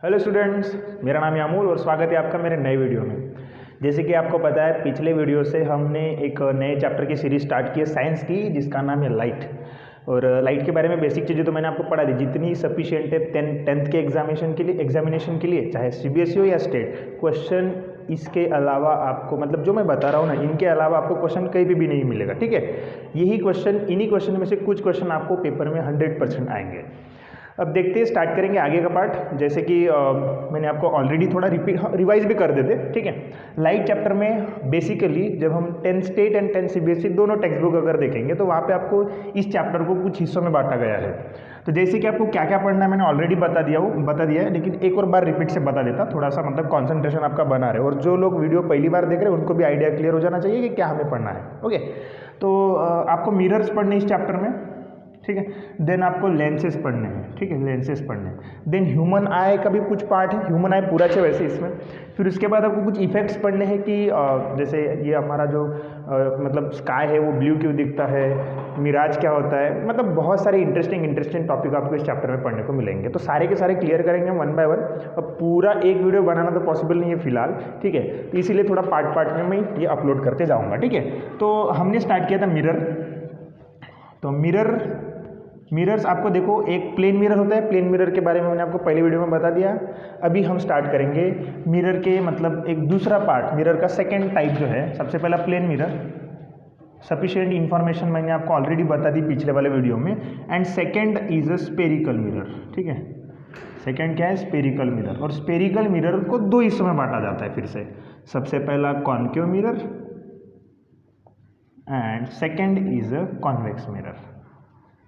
Hello students, मेरा नाम है अमूल और स्वागत है आपका मेरे नए वीडियो में। जैसे कि आपको पता है, पिछले वीडियो से हमने एक नए चैप्टर की सीरीज स्टार्ट की है साइंस की, जिसका नाम है लाइट। और लाइट के बारे में बेसिक चीज़ें तो मैंने आपको पढ़ा दी, जितनी सफिशिएंट है टेंथ के एग्जामिनेशन के लिए, चाहे सीबीएसई हो या स्टेट। क्वेश्चन इसके अलावा आपको, मतलब जो मैं बता रहा हूँ ना, इनके अलावा आपको क्वेश्चन कहीं भी नहीं मिलेगा। ठीक है, यही क्वेश्चन, इन्हीं क्वेश्चन में से कुछ क्वेश्चन आपको पेपर में 100% आएंगे। अब देखते हैं, स्टार्ट करेंगे आगे का पार्ट। जैसे कि मैंने आपको ऑलरेडी थोड़ा रिवाइज भी कर देते। ठीक है, लाइट चैप्टर में बेसिकली जब हम 10 स्टेट एंड 10 सीबीएसई दोनों टेक्स्ट बुक अगर देखेंगे तो वहाँ पे आपको इस चैप्टर को कुछ हिस्सों में बांटा गया है। तो जैसे कि आपको क्या क्या पढ़ना है मैंने ऑलरेडी बता दिया है, लेकिन एक और बार रिपीट से बता देता, थोड़ा सा मतलब कॉन्सेंट्रेशन आपका बना रहे। और जो लोग वीडियो पहली बार देख रहे हैं उनको भी आइडिया क्लियर हो जाना चाहिए कि क्या हमें पढ़ना है। ओके, तो आपको मिरर्स पढ़ने इस चैप्टर में। ठीक है, देन आपको लेंसेज पढ़ने हैं। ठीक है, लेंसेज पढ़ने हैं। देन ह्यूमन आई का भी कुछ पार्ट है, ह्यूमन आई पूरा है वैसे इसमें। फिर उसके बाद आपको कुछ इफेक्ट्स पढ़ने हैं कि जैसे ये हमारा जो मतलब स्काई है वो ब्लू क्यों दिखता है, मिराज क्या होता है, मतलब बहुत सारे इंटरेस्टिंग टॉपिक आपको इस चैप्टर में पढ़ने को मिलेंगे। तो सारे के सारे क्लियर करेंगे वन बाय वन। अब पूरा एक वीडियो बनाना तो पॉसिबल नहीं है फिलहाल। ठीक है, तो इसीलिए थोड़ा पार्ट पार्ट में मैं ये अपलोड करते जाऊँगा। ठीक है, तो हमने स्टार्ट किया था मिरर। तो मिरर्स आपको देखो, एक प्लेन मिरर होता है। प्लेन मिरर के बारे में मैंने आपको पहले वीडियो में बता दिया। अभी हम स्टार्ट करेंगे मिरर के मतलब एक दूसरा पार्ट, मिरर का सेकंड टाइप जो है। सबसे पहला प्लेन मिरर, सफिशिएंट इंफॉर्मेशन मैंने आपको ऑलरेडी बता दी पिछले वाले वीडियो में। And second is a spherical mirror. ठीक है, सेकंड क्या है? Spherical mirror. और स्पेरिकल मिरर को दो हिस्सों में बांटा जाता है फिर से। सबसे पहला concave mirror and second is a convex mirror.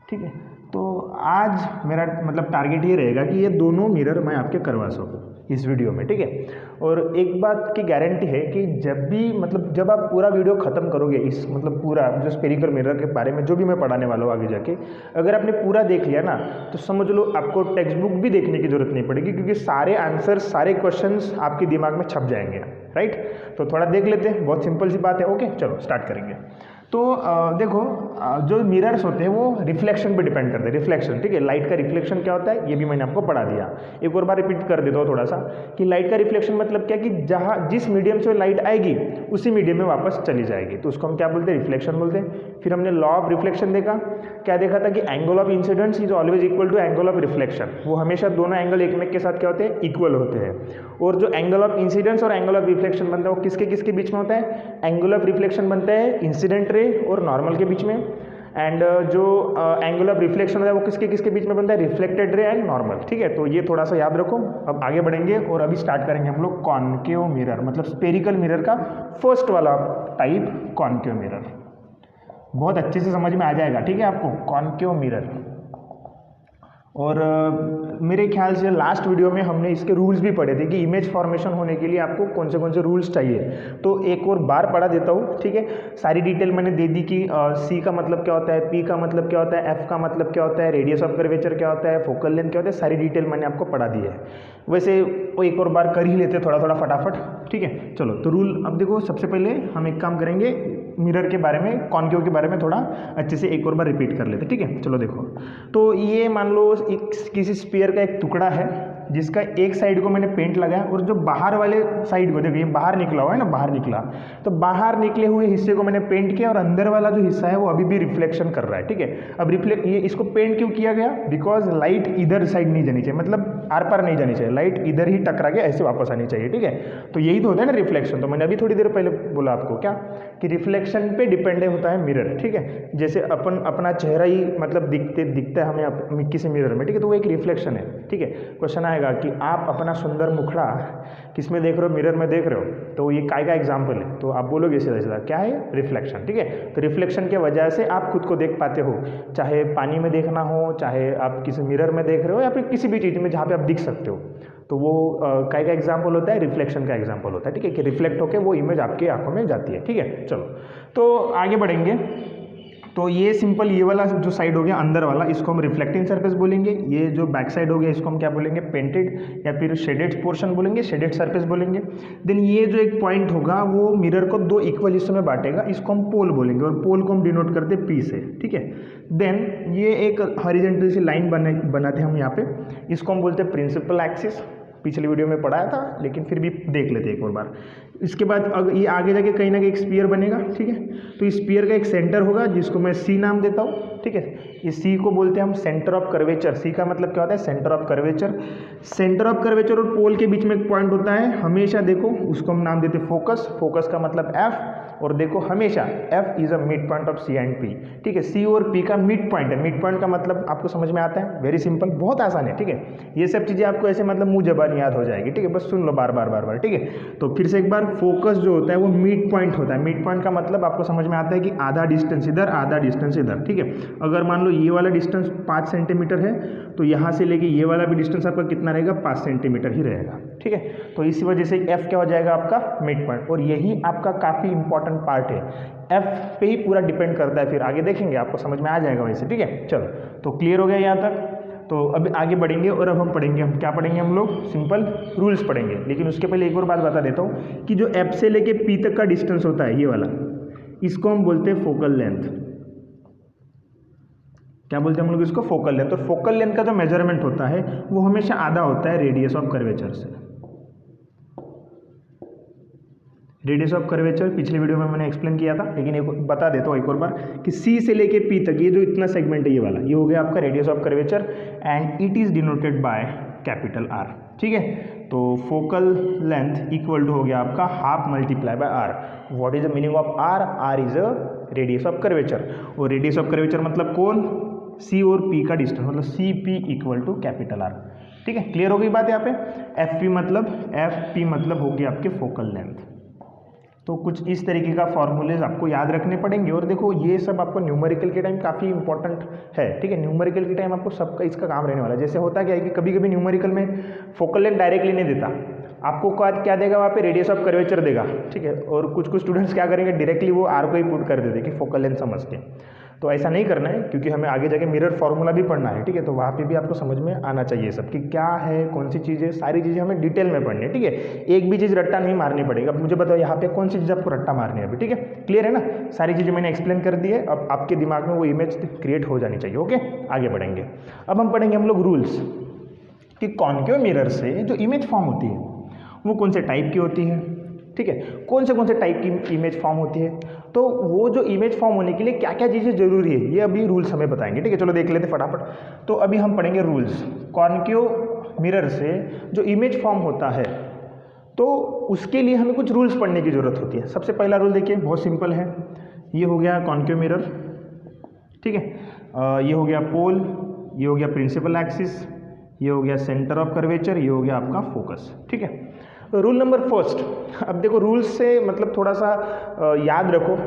ठीक है, तो आज मेरा मतलब टारगेट ये रहेगा कि ये दोनों मिरर मैं आपके करवा सकूँ इस वीडियो में। ठीक है, और एक बात की गारंटी है कि जब आप पूरा वीडियो ख़त्म करोगे, इस मतलब पूरा जो स्पेरिकल मिरर के बारे में जो भी मैं पढ़ाने वाला हूँ आगे जाके, अगर आपने पूरा देख लिया ना, तो समझ लो आपको टेक्स्ट बुक भी देखने की जरूरत नहीं पड़ेगी, क्योंकि सारे आंसर्स, सारे क्वेश्चंस आपके दिमाग में छप जाएंगे। राइट, तो थोड़ा देख लेते हैं, बहुत सिंपल सी बात है। ओके, चलो स्टार्ट करेंगे। तो देखो, जो मिरर्स होते हैं वो रिफ्लेक्शन पे डिपेंड करते हैं। रिफ्लेक्शन, ठीक है, लाइट का रिफ्लेक्शन क्या होता है ये भी मैंने आपको पढ़ा दिया। एक और बार रिपीट कर देता हूँ थोड़ा सा, कि लाइट का रिफ्लेक्शन मतलब क्या, कि जहाँ जिस मीडियम से लाइट आएगी उसी मीडियम में वापस चली जाएगी, तो उसको हम क्या बोलते हैं? रिफ्लेक्शन बोलते हैं। फिर हमने लॉ ऑफ रिफ्लेक्शन देखा, क्या देखा था कि angle of incidence is always equal to angle of reflection. वो हमेशा दोनों एंगल एक में के साथ क्या होते हैं? इक्वल होते हैं। और जो एंगल ऑफ इंसिडेंस और एंगल ऑफ रिफ्लेक्शन बनता है वो किसके किसके बीच में होता है? एंगल ऑफ रिफ्लेक्शन बनता है इंसिडेंट रे और नॉर्मल के बीच में। एंड जो एंगल ऑफ रिफ्लेक्शन होता है वो किसके किसके बीच में बनता है? Reflected ray and normal. ठीक है, तो ये थोड़ा सा याद रखो। अब आगे बढ़ेंगे और अभी स्टार्ट करेंगे हम लोग कॉन्केव मिरर, मतलब स्पेरिकल मिरर का फर्स्ट वाला टाइप, कॉन्केव मिरर। बहुत अच्छे से समझ में आ जाएगा। ठीक है, आपको कॉन्केव मिरर। और मेरे ख्याल से लास्ट वीडियो में हमने इसके रूल्स भी पढ़े थे कि इमेज फॉर्मेशन होने के लिए आपको कौन से रूल्स चाहिए। तो एक और बार पढ़ा देता हूँ। ठीक है, सारी डिटेल मैंने दे दी कि सी का मतलब क्या होता है, पी का मतलब क्या होता है, एफ का मतलब क्या होता है, रेडियस ऑफ कर्वेचर क्या होता है, फोकल लेंथ क्या होता है, सारी डिटेल मैंने आपको पढ़ा दी है। वैसे वो एक और बार कर ही लेते थोड़ा थोड़ा फटाफट। ठीक है, चलो तो रूल अब देखो। सबसे पहले हम एक काम करेंगे, मिरर के बारे में, कॉन्केव के बारे में थोड़ा अच्छे से एक और बार रिपीट कर लेते। ठीक है, चलो देखो। तो ये मान लो एक किसी स्फीयर का एक टुकड़ा है, जिसका एक साइड को मैंने पेंट लगाया, और जो बाहर वाले साइड को देखो, ये बाहर निकला हुआ है ना, बाहर निकला, तो बाहर निकले हुए हिस्से को मैंने पेंट किया, और अंदर वाला जो हिस्सा है वो अभी भी रिफ्लेक्शन कर रहा है। ठीक है, अब ये इसको पेंट क्यों किया गया? बिकॉज लाइट इधर साइड नहीं जानी चाहिए, मतलब आर पार नहीं जानी चाहिए, लाइट इधर ही टकरा के ऐसे वापस आनी चाहिए। ठीक है, तो यही तो होता है ना रिफ्लेक्शन। तो मैंने अभी थोड़ी देर पहले बोला आपको क्या, कि रिफ्लेक्शन पे डिपेंड होता है मिरर। ठीक है, जैसे अपना चेहरा ही मतलब दिखता है हमें किसी मिरर में। ठीक है, तो वो एक रिफ्लेक्शन है। ठीक है, क्वेश्चन आएगा कि आप अपना सुंदर मुखड़ा किस में देख रहे हो? मिरर में देख रहे हो, तो ये काय का एग्जाम्पल है, तो आप बोलोगे सीधा सीधा क्या है? रिफ्लेक्शन। ठीक है, तो रिफ्लेक्शन की वजह से आप खुद को देख पाते हो, चाहे पानी में देखना हो, चाहे आप किसी मिरर में देख रहे हो, या फिर किसी भी चीज़ में जहाँ पे आप दिख सकते हो, तो वो काय का एग्जाम्पल होता है? रिफ्लेक्शन का एग्जाम्पल होता है। ठीक है, कि रिफ्लेक्ट होकर वो इमेज आपकी आंखों में जाती है। ठीक है, चलो तो आगे बढ़ेंगे। तो ये सिंपल, ये वाला जो साइड हो गया अंदर वाला, इसको हम रिफ्लेक्टिंग सरफेस बोलेंगे। ये जो बैक साइड हो गया इसको हम क्या बोलेंगे? पेंटेड, या फिर शेडेड पोर्शन बोलेंगे, शेडेड सरफेस बोलेंगे। देन ये जो एक पॉइंट होगा वो मिरर को दो इक्वल हिस्सों में बांटेगा, इसको हम पोल बोलेंगे, और पोल को हम डिनोट करते हैं पी से। ठीक है, देन ये एक हॉरिजॉन्टल सी लाइन बनाते हैं हम यहाँ पे, इसको हम बोलते हैं प्रिंसिपल एक्सिस। पिछले वीडियो में पढ़ाया था, लेकिन फिर भी देख लेते एक और बार। इसके बाद अगर ये आगे जाके कहीं ना कहीं एक स्फीयर बनेगा, ठीक है। तो इस स्फीयर का एक सेंटर होगा जिसको मैं सी नाम देता हूँ, ठीक है। इस सी को बोलते हैं हम सेंटर ऑफ कर्वेचर। सी का मतलब क्या होता है? Centre of curvature. Centre of curvature और पोल के बीच में एक पॉइंट होता है, हमेशा देखो उसको हम नाम देते हैं फोकस। फोकस का मतलब एफ, और देखो हमेशा F is a mid point of C and P, ठीक है। C और P का मिड पॉइंट है। मिड पॉइंट का मतलब आपको समझ में आता है? वेरी सिंपल, बहुत आसान है, ठीक है। ये सब चीज़ें आपको ऐसे मतलब मुंह जबान याद हो जाएगी, ठीक है। बस सुन लो बार बार, ठीक है। तो फिर से एक बार, फोकस जो होता है वो मिड पॉइंट होता है। मिड पॉइंट का मतलब आपको समझ में आता है कि आधा डिस्टेंस इधर, आधा डिस्टेंस इधर, ठीक है। अगर मान लो ये वाला डिस्टेंस 5 सेंटीमीटर है, तो यहाँ से लेके ये वाला भी डिस्टेंस आपका कितना रहेगा? 5 सेंटीमीटर ही रहेगा, ठीक है। तो इसी वजह से F क्या हो जाएगा? आपका मिड पॉइंट। और यही आपका काफ़ी इंपॉर्टेंट पार्ट है, F पे ही पूरा डिपेंड करता है। फिर आगे देखेंगे, आपको समझ में आ जाएगा वैसे, ठीक है। चलो, तो क्लियर हो गया यहाँ तक। तो अब आगे बढ़ेंगे और अब हम पढ़ेंगे, हम क्या पढ़ेंगे? हम लोग सिंपल रूल्स पढ़ेंगे। लेकिन उसके पहले एक और बात बता देता हूँ कि जो F से लेके P तक का डिस्टेंस होता है, ये वाला, इसको हम बोलते हैं फोकल लेंथ। क्या बोलते हैं हम लोग इसको? Focal length. और फोकल लेंथ का जो मेजरमेंट होता है वो हमेशा आधा होता है रेडियस ऑफ कर्वेचर से। रेडियस ऑफ कर्वेचर पिछले वीडियो में मैंने एक्सप्लेन किया था, लेकिन एक बता देता हूँ एक और बार कि C से लेके P तक ये जो इतना सेगमेंट है, ये वाला, ये हो गया आपका radius of curvature and it is denoted by capital R, ठीक है। तो फोकल लेंथ इक्वल टू हो गया आपका half multiply by R। What is the meaning of R? R is a radius of curvature. और रेडियस ऑफ कर्वेचर मतलब कौन? C और P का डिस्टेंस, मतलब CP equal to capital R, ठीक है। क्लियर हो गई बात यहाँ पे? FP मतलब हो गया आपके फोकल लेंथ। तो कुछ इस तरीके का फॉर्मूलेज आपको याद रखने पड़ेंगे। और देखो ये सब आपको न्यूमेरिकल के टाइम काफ़ी इंपॉर्टेंट है, ठीक है। न्यूमेरिकल के टाइम आपको सबका इसका काम रहने वाला है। जैसे होता क्या है कि कभी कभी न्यूमेरिकल में फोकल लेंथ डायरेक्टली नहीं देता, आपको क्या देगा वहाँ पे? रेडियस ऑफ कर्वेचर देगा, ठीक है। और कुछ स्टूडेंट्स क्या करेंगे, डायरेक्टली वो R को ही पुट कर देते कि फोकल लेंथ समझ के। तो ऐसा नहीं करना है, क्योंकि हमें आगे जाके मिरर फार्मूला भी पढ़ना है, ठीक है। तो वहाँ पे भी आपको समझ में आना चाहिए सब कि क्या है, कौन सी चीज़ें, सारी चीज़ें हमें डिटेल में पढ़नी है, ठीक है। एक भी चीज़ रट्टा नहीं मारनी पड़ेगी। अब मुझे बताओ यहाँ पे कौन सी चीज़ आपको रट्टा मारनी है अभी, ठीक है। क्लियर है ना? सारी चीज़ें मैंने एक्सप्लेन कर दी है, अब आपके दिमाग में वो इमेज क्रिएट हो जानी चाहिए, ओके। आगे बढ़ेंगे, अब हम पढ़ेंगे हम लोग रूल्स कि कॉन्केव मिरर से जो इमेज फॉर्म होती है वो कौन से टाइप की होती है, ठीक है। कौन से टाइप की इमेज फॉर्म होती है, तो वो जो इमेज फॉर्म होने के लिए क्या क्या चीज़ें जरूरी है, ये अभी रूल्स हमें बताएंगे, ठीक है। चलो देख लेते फटाफट। तो अभी हम पढ़ेंगे रूल्स। कॉन्केव मिरर से जो इमेज फॉर्म होता है, तो उसके लिए हमें कुछ रूल्स पढ़ने की जरूरत होती है। सबसे पहला रूल देखिए, बहुत सिंपल है। ये हो गया कॉन्केव मिरर, ठीक है। ये हो गया पोल, ये हो गया प्रिंसिपल एक्सिस, ये हो गया सेंटर ऑफ कर्वेचर, ये हो गया आपका फोकस, ठीक है। रूल नंबर फर्स्ट, अब देखो रूल्स से मतलब थोड़ा सा याद रखो,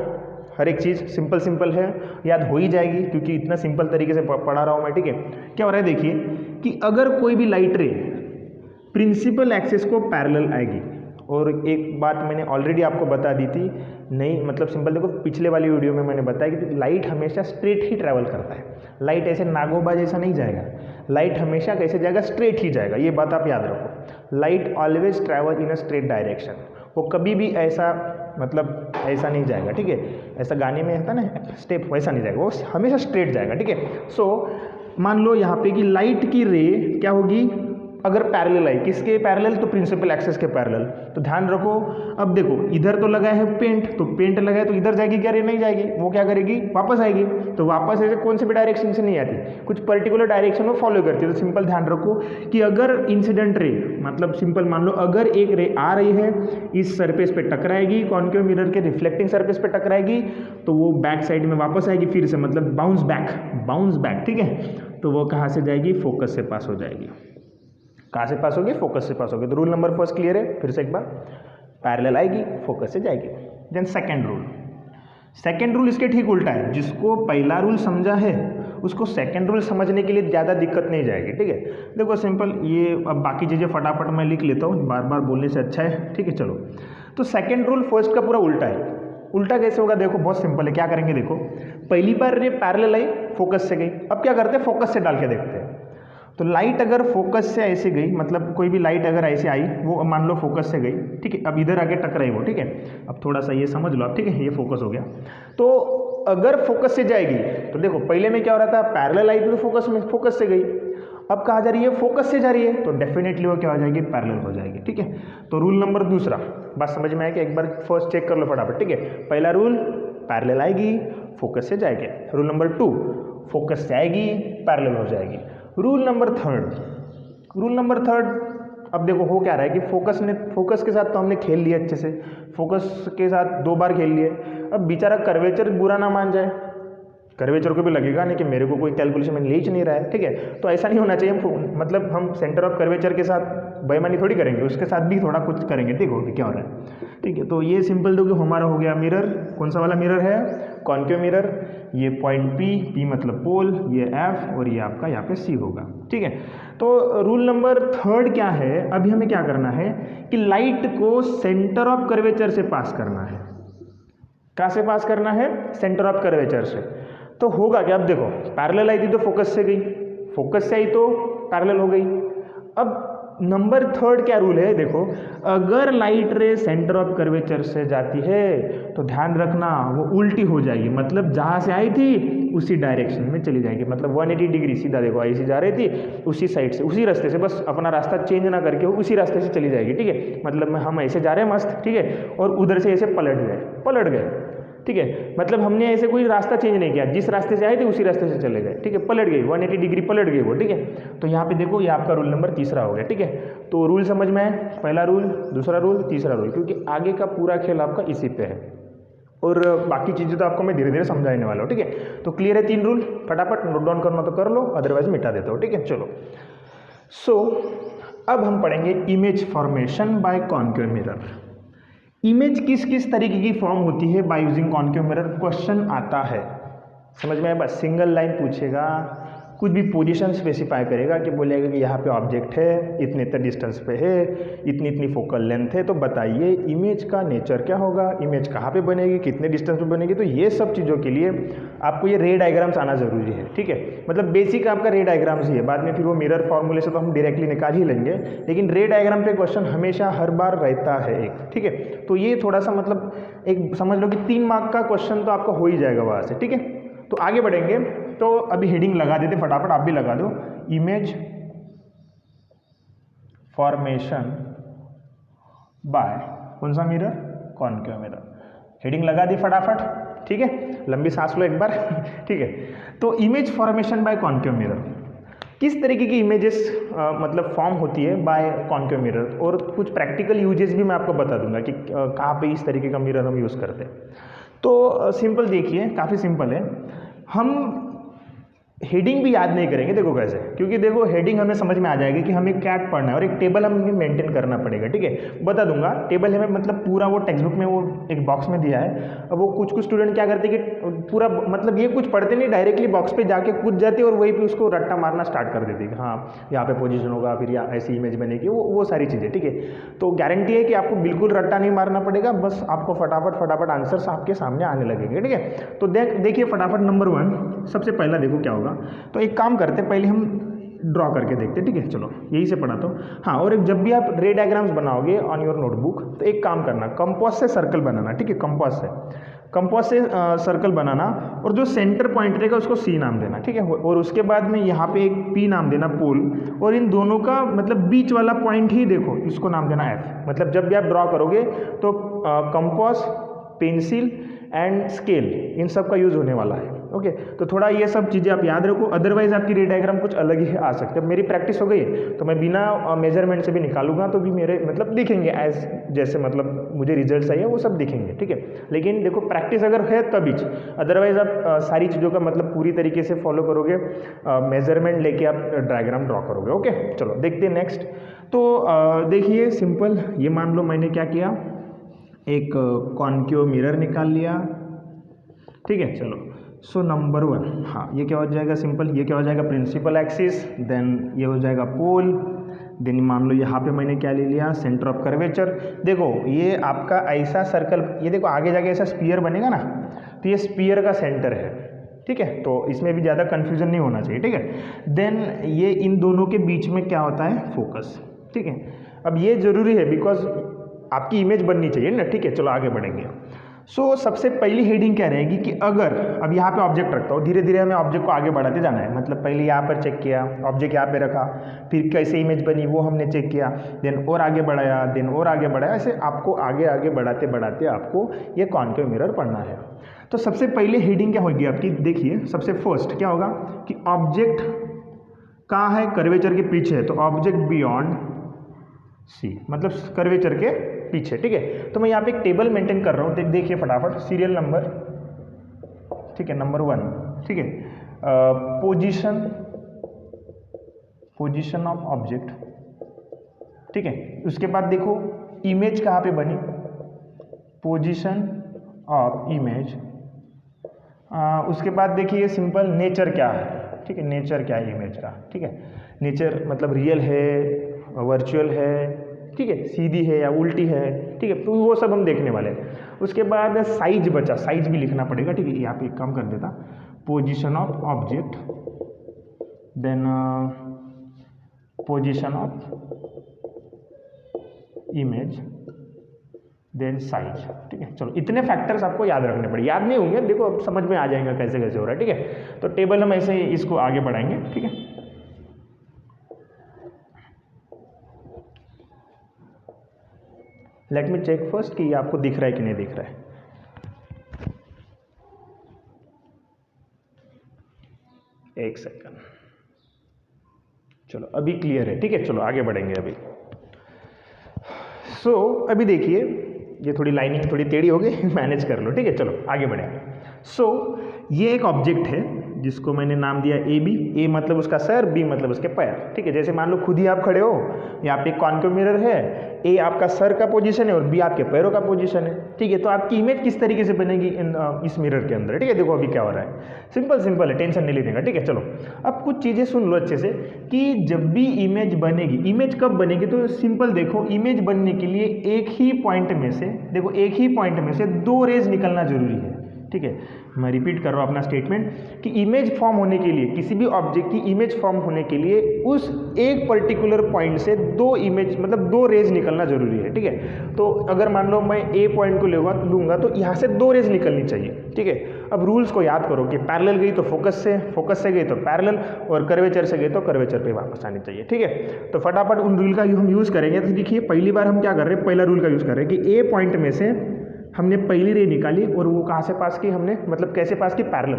हर एक चीज़ सिंपल है, याद हो ही जाएगी क्योंकि इतना सिंपल तरीके से पढ़ा रहा हूँ मैं, ठीक है। क्या हो रहा है देखिए कि अगर कोई भी लाइट रे प्रिंसिपल एक्सिस को पैरेलल आएगी, और एक बात मैंने ऑलरेडी आपको बता दी थी, नहीं मतलब सिंपल देखो, पिछले वाली वीडियो में मैंने बताया कि लाइट हमेशा स्ट्रेट ही ट्रैवल करता है। लाइट ऐसे नागोबा जैसा नहीं जाएगा, लाइट हमेशा कैसे जाएगा? स्ट्रेट ही जाएगा। ये बात आप याद रखो, light always travel in a straight direction. वो कभी भी ऐसा मतलब ऐसा नहीं जाएगा, ठीक है। ऐसा गाने में होता ना स्टेप, वैसा नहीं जाएगा, वो हमेशा स्ट्रेट जाएगा, ठीक है। सो मान लो यहाँ पे कि लाइट की रे क्या होगी, अगर पैरेलल आई, किसके पैरेलल? तो प्रिंसिपल एक्सिस के पैरेलल। तो ध्यान रखो, अब देखो इधर तो लगा है पेंट, तो पेंट लगा है तो इधर जाएगी क्या? रे नहीं जाएगी, वो क्या करेगी? वापस आएगी। तो वापस ऐसे कौन से भी डायरेक्शन से नहीं आती, कुछ पर्टिकुलर डायरेक्शन में फॉलो करती है। तो सिंपल ध्यान रखो कि अगर इंसिडेंट रे, मतलब सिंपल मान लो अगर एक रे आ रही है, इस सरफेस पे टकराएगी, कॉन्केव मिरर के रिफ्लेक्टिंग सरफेस पे टकराएगी, तो वो बैक साइड में वापस आएगी फिर से, मतलब बाउंस बैक, ठीक है। तो वो कहाँ से जाएगी? फोकस से पास हो जाएगी। कहाँ से पास होगी? फोकस से पास होगी। तो रूल नंबर फर्स्ट क्लियर है? फिर से एक बार, पैरेलल आएगी, फोकस से जाएगी। देन सेकेंड रूल इसके ठीक उल्टा है। जिसको पहला रूल समझा है उसको सेकेंड रूल समझने के लिए ज़्यादा दिक्कत नहीं जाएगी, ठीक है। देखो सिंपल, ये अब बाकी चीज़ें फटाफट मैं लिख लेता हूँ, बार बार बोलने से अच्छा है, ठीक है। चलो, तो सेकेंड रूल फर्स्ट का पूरा उल्टा है। उल्टा कैसे होगा? देखो बहुत सिंपल है, क्या करेंगे देखो, पहली बार ये पैरेलल आई, फोकस से गई, अब क्या करते हैं? फोकस से डाल के देखते हैं। तो लाइट अगर फोकस से ऐसे गई, मतलब कोई भी लाइट अगर ऐसे आई, वो मान लो फोकस से गई, ठीक है। अब इधर आके टकराई वो, ठीक है। अब थोड़ा सा ये समझ लो आप, ठीक है, ये फोकस हो गया। तो अगर फोकस से जाएगी तो देखो पहले में क्या हो रहा था? पैरेलल आई तो फोकस से गई। अब कहा जा रही है फोकस से जा रही है, तो डेफिनेटली वो क्या हो जाएगी, पैरेलल हो जाएगी। ठीक है, तो रूल नंबर दूसरा बात समझ में आया कि एक बार फर्स्ट चेक कर लो फटाफट। ठीक है, पहला रूल पैरेलल आएगी, फोकस से जाएगी। रूल नंबर 2 फोकस से आएगी, पैरेलल हो जाएगी। रूल नंबर थर्ड अब देखो हो क्या रहा है कि फोकस के साथ तो हमने खेल लिया अच्छे से, फोकस के साथ 2 बार खेल लिए। अब बेचारा कर्वेचर बुरा ना मान जाए, कर्वेचर को भी लगेगा नहीं कि मेरे को कोई कैलकुलेशन में ले ही नहीं रहा है। ठीक है, तो ऐसा नहीं होना चाहिए। मतलब हम सेंटर ऑफ कर्वेचर के साथ बेईमानी थोड़ी करेंगे, उसके साथ भी थोड़ा कुछ करेंगे। ठीक हो क्या हो रहा है। ठीक है, तो ये सिंपल देखो हमारा हो गया मिरर। कौन सा वाला मिरर है, कॉन्केव मिरर। ये पॉइंट P मतलब पोल, ये F और ये आपका यहाँ पे C होगा। ठीक है, तो रूल नंबर 3 क्या है, अभी हमें क्या करना है कि लाइट को सेंटर ऑफ कर्वेचर से पास करना है। कहाँ से पास करना है, सेंटर ऑफ कर्वेचर से। तो होगा क्या, अब देखो पैरेलल आई थी तो फोकस से गई, फोकस से आई तो पैरेलल हो गई। अब नंबर 3 क्या रूल है, देखो अगर लाइट रे सेंटर ऑफ कर्वेचर से जाती है तो ध्यान रखना वो उल्टी हो जाएगी, मतलब जहाँ से आई थी उसी डायरेक्शन में चली जाएगी। मतलब 180 डिग्री सीधा, देखो ऐसी जा रही थी उसी साइड से, उसी रास्ते से, बस अपना रास्ता चेंज ना करके उसी रास्ते से चली जाएगी। ठीक है, मतलब हम ऐसे जा रहे हैं मस्त, ठीक है, और उधर से ऐसे पलट गए। ठीक है, मतलब हमने ऐसे कोई रास्ता चेंज नहीं किया, जिस रास्ते से आए थे उसी रास्ते से चले गए। ठीक है, पलट गई 180 डिग्री पलट गई वो। ठीक है, तो यहाँ पे देखो ये आपका रूल नंबर 3 हो गया। ठीक है, तो रूल समझ में आए, पहला रूल, दूसरा रूल, तीसरा रूल, क्योंकि आगे का पूरा खेल आपका इसी पे है और बाकी चीज़ें तो आपको मैं धीरे धीरे समझाने वाला हूँ। ठीक है, तो क्लियर है 3 रूल, फटाफट नोट डाउन करना तो कर लो, अदरवाइज मिटा देता हूँ। ठीक है, चलो। सो अब हम पढ़ेंगे image formation by concave mirror. Image किस किस तरीके की फॉर्म होती है by using concave mirror, question आता है, समझ में आया। बस सिंगल लाइन पूछेगा, कुछ भी पोजीशन स्पेसिफाई करेगा कि बोलेगा कि यहाँ पे ऑब्जेक्ट है, इतने इतने डिस्टेंस पे है, इतनी इतनी फोकल लेंथ है, तो बताइए इमेज का नेचर क्या होगा, इमेज कहाँ पे बनेगी, कितने डिस्टेंस पे बनेगी। तो ये सब चीज़ों के लिए आपको ये रे डायग्राम्स आना जरूरी है। ठीक है, मतलब बेसिक आपका रे डायग्राम्स ही है, बाद में फिर वो मिरर फॉर्मूले से तो हम डायरेक्टली निकाल ही लेंगे, लेकिन रे डायग्राम पे क्वेश्चन हमेशा हर बार रहता है एक। ठीक है, तो ये थोड़ा सा मतलब एक समझ लो कि 3 मार्क का क्वेश्चन तो आपका हो ही जाएगा वहाँ से। ठीक है, तो आगे बढ़ेंगे, तो अभी हेडिंग लगा देते फटाफट, आप भी लगा दो, इमेज फॉर्मेशन बाय कौन सा मिरर, कॉन्केव मिरर। हेडिंग लगा दी फटाफट। ठीक है, लंबी सांस लो एक बार। ठीक है, तो image formation by concave mirror, किस तरीके की इमेजेस मतलब फॉर्म होती है बाय कॉन्केव मिरर, और कुछ प्रैक्टिकल यूजेस भी मैं आपको बता दूंगा कि कहाँ पे इस तरीके का मिरर हम यूज़ करते हैं। तो सिंपल देखिए, काफ़ी सिंपल है। हम हेडिंग भी याद नहीं करेंगे, देखो कैसे, क्योंकि देखो हेडिंग हमें समझ में आ जाएगी कि हमें क्या पढ़ना है और एक टेबल हमें मेंटेन करना पड़ेगा। ठीक है, बता दूंगा टेबल हमें, मतलब पूरा वो टेक्स्ट बुक में वो एक बॉक्स में दिया है। अब वो कुछ स्टूडेंट क्या करते हैं कि पूरा मतलब ये कुछ पढ़ते नहीं, डायरेक्टली बॉक्स पे जाके कूद जाते और वहीं पे उसको रट्टा मारना स्टार्ट कर देते कि हाँ यहाँ पे पोजीशन होगा, फिर यहाँ ऐसी इमेज बनेगी, वो सारी चीज़ें। ठीक है, तो गारंटी है कि आपको बिल्कुल रट्टा नहीं मारना पड़ेगा, बस आपको फटाफट आंसर्स आपके सामने आने लगेंगे। ठीक है, तो देखिए फटाफट नंबर 1 सबसे पहला देखो क्या होगा। तो एक काम करते हैं, पहले हम ड्रॉ करके देखते हैं। ठीक है, चलो यही से पढ़ाता हूँ। हाँ, और जब भी आप रे डायग्राम्स बनाओगे ऑन योर नोटबुक, तो एक काम करना, कंपास से सर्कल बनाना। ठीक है, कंपास से सर्कल बनाना, और जो सेंटर पॉइंट रहेगा उसको C नाम देना। ठीक है, और उसके बाद में यहाँ पे एक P नाम देना, पोल, और इन दोनों का मतलब बीच वाला पॉइंट ही देखो, इसको नाम देना F। मतलब जब भी आप ड्रॉ करोगे तो कंपास, पेंसिल एंड स्केल, इन सब का यूज़ होने वाला है। ओके, तो थोड़ा ये सब चीज़ें आप याद रखो, अदरवाइज आपकी रे डायग्राम कुछ अलग ही आ सकते हैं। मेरी प्रैक्टिस हो गई तो मैं बिना मेजरमेंट से भी निकालूंगा तो भी मेरे मतलब दिखेंगे एज जैसे मतलब मुझे रिजल्ट्स आइए वो सब दिखेंगे। ठीक है, लेकिन देखो प्रैक्टिस अगर है तभी, अदरवाइज आप सारी चीज़ों का मतलब पूरी तरीके से फॉलो करोगे, मेजरमेंट लेके आप डायग्राम ड्रॉ करोगे। ओके, चलो देखते हैं नेक्स्ट। तो देखिए सिंपल, ये मान लो मैंने क्या किया, एक कॉन्केव मिरर निकाल लिया। ठीक है, चलो। सो नंबर 1, हाँ ये क्या हो जाएगा, सिंपल, ये क्या हो जाएगा, प्रिंसिपल एक्सिस, देन ये हो जाएगा पोल, देन मान लो यहाँ पे मैंने क्या ले लिया, सेंटर ऑफ कर्वेचर। देखो ये आपका ऐसा सर्कल, ये देखो आगे जाके ऐसा स्पीयर बनेगा ना, तो ये स्पीयर का सेंटर है। ठीक है, तो इसमें भी ज़्यादा कन्फ्यूजन नहीं होना चाहिए। ठीक है, देन ये इन दोनों के बीच में क्या होता है, फोकस। ठीक है, अब ये जरूरी है बिकॉज आपकी इमेज बननी चाहिए ना। ठीक है, चलो आगे बढ़ेंगे। सबसे पहली हेडिंग क्या रहेगी कि अगर अब यहाँ पे ऑब्जेक्ट रखता हूँ, धीरे धीरे हमें ऑब्जेक्ट को आगे बढ़ाते जाना है। मतलब पहले यहाँ पर चेक किया, ऑब्जेक्ट यहाँ पे रखा, फिर कैसे इमेज बनी वो हमने चेक किया, देन और आगे बढ़ाया, देन और आगे बढ़ाया, ऐसे आपको आगे आगे बढ़ाते बढ़ाते आपको ये कॉन्केव मिरर पढ़ना है। तो सबसे पहले हेडिंग क्या होगी आपकी, देखिए सबसे फर्स्ट क्या होगा कि ऑब्जेक्ट कहाँ है, कर्वेचर के पीछे है, तो ऑब्जेक्ट बियॉन्ड सी, मतलब कर्वेचर के पीछे। ठीक है, तो मैं यहाँ पे एक टेबल मेंटेन कर रहा हूँ, देखिए फटाफट, सीरियल नंबर, ठीक है, नंबर 1, ठीक है, पोजीशन ऑफ ऑब्जेक्ट, ठीक है, उसके बाद देखो इमेज कहाँ पे बनी, पोजीशन ऑफ इमेज, उसके बाद देखिए सिंपल नेचर क्या है, ठीक है, नेचर क्या है इमेज का, ठीक है, नेचर मतलब रियल है, वर्चुअल है, ठीक है, सीधी है या उल्टी है, ठीक है, तो वो सब हम देखने वाले हैं। उसके बाद साइज बचा, साइज भी लिखना पड़ेगा, ठीक है, यहाँ पे एक काम कर देता, position of object, then position of image, then size, ठीक है। चलो इतने फैक्टर्स आपको याद रखने पड़े, याद नहीं होंगे, देखो अब समझ में आ जाएगा कैसे कैसे हो रहा है, ठीक है। तो टेबल हम ऐसे ही इसको आगे बढ़ाएंगे, ठीक है। लेट मी चेक फर्स्ट कि ये आपको दिख रहा है कि नहीं दिख रहा है। एक सेकंड, चलो अभी क्लियर है, ठीक है, चलो आगे बढ़ेंगे अभी। अभी देखिए ये थोड़ी लाइनिंग थोड़ी टेढ़ी हो गई, मैनेज कर लो, ठीक है, चलो आगे बढ़ेंगे। ये एक ऑब्जेक्ट है जिसको मैंने नाम दिया ए बी, ए मतलब उसका सर, बी मतलब उसके पैर, ठीक है। जैसे मान लो खुद ही आप खड़े हो, यहाँ पे एक कॉन्केव मिरर है, ए आपका सर का पोजीशन है और बी आपके पैरों का पोजीशन है, ठीक है। तो आपकी इमेज किस तरीके से बनेगी इस मिरर के अंदर, ठीक है। देखो अभी क्या हो रहा है, सिंपल है, टेंशन नहीं लेने का, ठीक है। चलो अब कुछ चीज़ें सुन लो अच्छे से कि जब भी इमेज बनेगी, इमेज कब बनेगी, तो सिंपल देखो, इमेज बनने के लिए एक ही पॉइंट में से, देखो एक ही पॉइंट में से 2 रेज निकलना जरूरी है, ठीक है। मैं रिपीट कर रहा हूँ अपना स्टेटमेंट कि इमेज फॉर्म होने के लिए, किसी भी ऑब्जेक्ट की इमेज फॉर्म होने के लिए उस एक पर्टिकुलर पॉइंट से 2 इमेज मतलब 2 रेज निकलना जरूरी है, ठीक है। तो अगर मान लो मैं ए पॉइंट को लूंगा तो यहाँ से 2 रेज निकलनी चाहिए, ठीक है। अब रूल्स को याद करो कि पैरेलल गई तो फोकस से गई तो पैरेलल, और कर्वेचर से गई तो कर्वेचर पे वापस आनी चाहिए, ठीक है। तो फटाफट उन रूल का हम यूज़ करेंगे। तो देखिए पहली बार हम क्या कर रहे हैं, पहला रूल का यूज़ कर रहे हैं कि ए पॉइंट में से हमने पहली रे निकाली और वो कहाँ से पास की हमने, मतलब कैसे पास की, पैरेलल,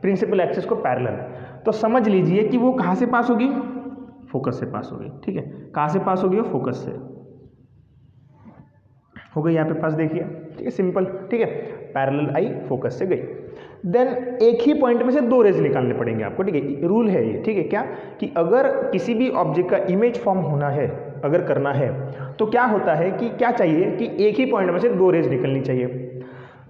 प्रिंसिपल एक्सिस को पैरेलल। तो समझ लीजिए कि वो कहाँ से पास होगी, फोकस से पास होगी, ठीक है। कहाँ से पास होगी, वो फोकस से हो गई, यहाँ पे पास देखिए, ठीक है, सिंपल, ठीक है। पैरेलल आई, फोकस से गई, देन एक ही पॉइंट में से 2 रेज निकालने पड़ेंगे आपको, ठीक है। रूल है ये, ठीक है। क्या कि अगर किसी भी ऑब्जेक्ट का इमेज फॉर्म होना है, अगर करना है, तो क्या होता है कि क्या चाहिए कि एक ही पॉइंट में से 2 रेज निकलनी चाहिए।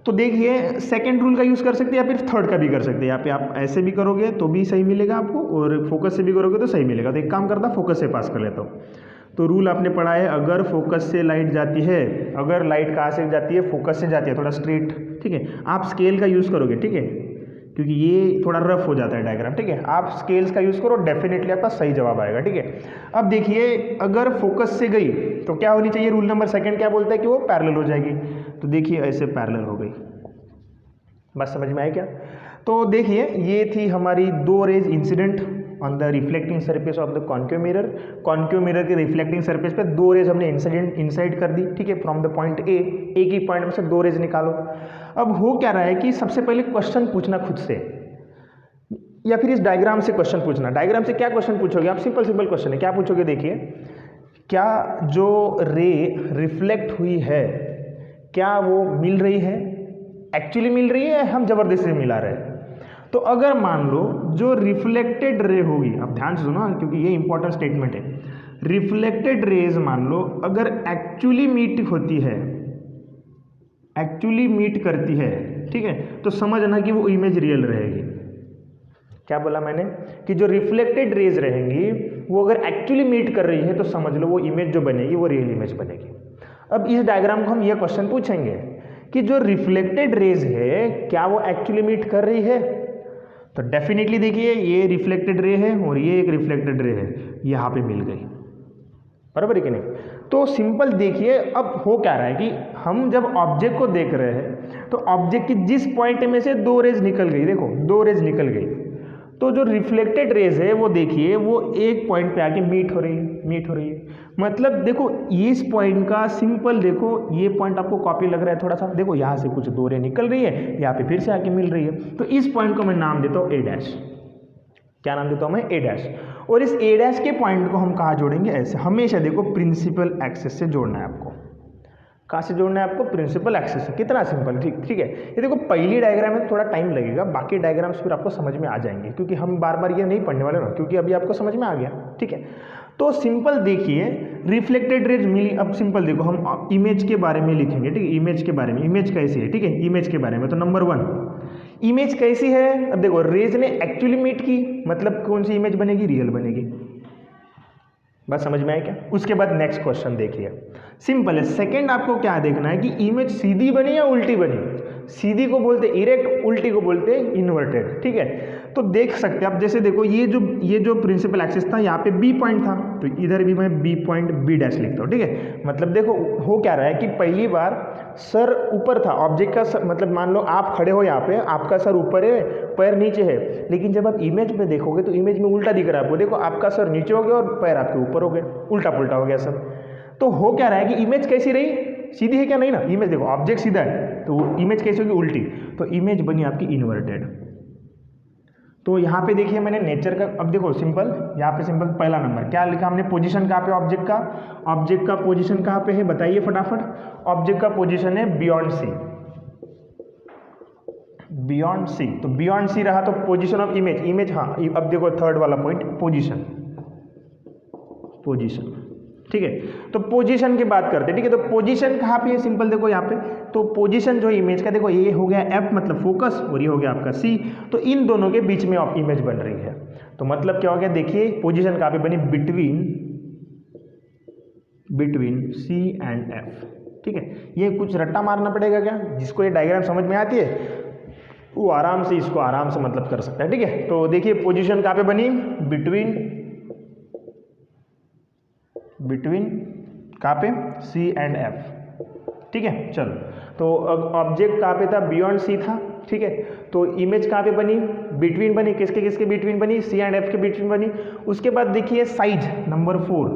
तो देखिए सेकंड रूल का यूज़ कर सकते हैं या फिर थर्ड का भी कर सकते हैं। यहाँ पे आप ऐसे भी करोगे तो भी सही मिलेगा आपको, और फोकस से भी करोगे तो सही मिलेगा। तो एक काम करता, फोकस से पास कर लेता हूँ। तो रूल आपने पढ़ा है, अगर फोकस से लाइट जाती है, अगर लाइट कहाँ से जाती है, फोकस से जाती है, थोड़ा स्ट्रेट, ठीक है। आप स्केल का यूज़ करोगे, ठीक है, क्योंकि ये थोड़ा रफ हो जाता है डायग्राम, ठीक है। आप स्केल्स का यूज़ करो, डेफिनेटली आपका सही जवाब आएगा, ठीक है। अब देखिए अगर फोकस से गई तो क्या होनी चाहिए, रूल नंबर सेकंड क्या बोलता है कि वो पैरेलल हो जाएगी। तो देखिए ऐसे पैरेलल हो गई, बस समझ में आया क्या। तो देखिए ये थी हमारी 2 raise incident on the reflecting surface of the concave mirror. Concave mirror के रिफ्लेक्टिंग सरफेस पे 2 रेज हमने इंसाइड कर दी, ठीक है, फ्रॉम द पॉइंट ए। एक ही पॉइंट में से 2 रेज निकालो। अब हो क्या रहा है कि सबसे पहले क्वेश्चन पूछना खुद से, या फिर इस डायग्राम से क्वेश्चन पूछना। डायग्राम से क्या क्वेश्चन पूछोगे आप, सिंपल क्वेश्चन है, क्या पूछोगे, देखिए क्या जो रे रिफ्लेक्ट हुई है क्या वो मिल रही है, एक्चुअली मिल रही है, हम जबरदस्ती मिला रहे हैं। तो अगर मान लो जो रिफ्लेक्टेड रे होगी, अब ध्यान से सुनो क्योंकि ये इंपॉर्टेंट स्टेटमेंट है, रिफ्लेक्टेड रेज मान लो अगर एक्चुअली मीट होती है, एक्चुअली मीट करती है, ठीक है, तो समझना कि वो इमेज रियल रहेगी। क्या बोला मैंने कि जो रिफ्लेक्टेड रेज रहेंगी वो अगर एक्चुअली मीट कर रही है तो समझ लो वो इमेज जो बनेगी वो रियल इमेज बनेगी। अब इस डायग्राम को हम ये क्वेश्चन पूछेंगे कि जो रिफ्लेक्टेड रेज है क्या वो एक्चुअली मीट कर रही है। तो डेफिनेटली देखिए ये रिफ्लेक्टेड रे है और ये एक रिफ्लेक्टेड रे है, यहाँ पे मिल गई, बराबर है कि नहीं। तो सिंपल देखिए अब हो क्या रहा है कि हम जब ऑब्जेक्ट को देख रहे हैं तो ऑब्जेक्ट की जिस पॉइंट में से दो रेज निकल गई, देखो दो रेज निकल गई, तो जो रिफ्लेक्टेड रेज है वो देखिए वो एक पॉइंट पे आके मीट हो रही है। मतलब देखो इस पॉइंट का सिंपल देखो, ये पॉइंट आपको कॉपी लग रहा है थोड़ा सा, देखो यहाँ से कुछ दो रे निकल रही है, यहाँ पे फिर से आके मिल रही है। तो इस पॉइंट को मैं नाम देता हूँ ए डैश। क्या नाम देता हूँ मैं? ए डैश। और इस ए डैश के पॉइंट को हम कहाँ जोड़ेंगे? ऐसे हमेशा देखो प्रिंसिपल एक्सिस से जोड़ना है आपको। कहाँ से जोड़ना है आपको? प्रिंसिपल एक्सिस से। कितना सिंपल, ठीक है। ये देखो पहली डायग्राम में थोड़ा टाइम लगेगा, बाकी डायग्राम्स फिर आपको समझ में आ जाएंगे, क्योंकि हम बार बार ये नहीं पढ़ने वाले ना, क्योंकि अभी आपको समझ में आ गया, ठीक है। तो सिंपल देखिए रिफ्लेक्टेड रेज मिली। अब सिंपल देखो हम इमेज के बारे में लिखेंगे, ठीक है। इमेज के बारे में, इमेज कैसी है, ठीक है। इमेज के बारे में तो नंबर 1 इमेज कैसी है। अब देखो रेज ने एक्चुअली मीट की, मतलब कौन सी इमेज बनेगी? रियल बनेगी। बस समझ में आया क्या? उसके बाद नेक्स्ट क्वेश्चन देखिए, सिंपल है। सेकंड आपको क्या देखना है कि इमेज सीधी बनी या उल्टी बनी। सीधी को बोलते इरेक्ट, उल्टी को बोलते इन्वर्टेड, ठीक है। तो देख सकते हैं आप, जैसे देखो ये जो प्रिंसिपल एक्सिस था, यहाँ पे बी पॉइंट था, तो इधर भी मैं बी पॉइंट बी डैश लिखता हूँ, ठीक है। मतलब देखो हो क्या रहा है कि पहली बार सर ऊपर था ऑब्जेक्ट का सर, मतलब मान लो आप खड़े हो यहाँ पे, आपका सर ऊपर है, पैर नीचे है, लेकिन जब आप इमेज में देखोगे तो इमेज में उल्टा दिख रहा है आपको। देखो आपका सर नीचे हो गया और पैर आपके ऊपर हो गए, उल्टा पुल्टा हो गया सब। तो हो क्या रहा है कि इमेज कैसी रही? सीधी है क्या? नहीं ना। इमेज देखो ऑब्जेक्ट सीधा है तो इमेज कैसी होगी? उल्टी। तो इमेज बनी आपकी इन्वर्टेड। तो यहाँ पे देखिए मैंने नेचर का, अब देखो सिंपल यहाँ पे सिंपल पहला नंबर क्या लिखा हमने? पोजीशन कहाँ पे ऑब्जेक्ट का? ऑब्जेक्ट का पोजीशन कहाँ पे है बताइए फटाफट। ऑब्जेक्ट का पोजीशन है बियॉन्ड सी, बियॉन्ड सी। तो बियॉन्ड सी रहा तो पोजीशन ऑफ इमेज हाँ। अब देखो थर्ड वाला पॉइंट पोजीशन, ठीक है। तो पोजीशन की बात करते हैं, ठीक है। तो पोजीशन कहाँ पे है? सिंपल देखो यहाँ पे, तो पोजीशन जो इमेज का देखो ये हो गया एफ मतलब फोकस, और ये हो गया आपका सी। तो इन दोनों के बीच में इमेज बन रही है। तो मतलब क्या हो गया? देखिए पोजीशन कहाँ पे बनी? बिटवीन सी एंड एफ, ठीक है। ये कुछ रट्टा मारना पड़ेगा क्या? जिसको ये डायग्राम समझ में आती है वो आराम से इसको आराम से मतलब कर सकता है, ठीक है। तो देखिए पोजीशन कहाँ पे बनी? बिटवीन कहाँ पे? सी एंड एफ, ठीक है। चलो तो ऑब्जेक्ट कहाँ पे था? बियॉन्ड सी था, ठीक है। तो इमेज कहाँ पे बनी? बिटवीन बनी। किसके किसके बिटवीन बनी? सी एंड एफ के बिटवीन बनी। उसके बाद देखिए साइज नंबर 4,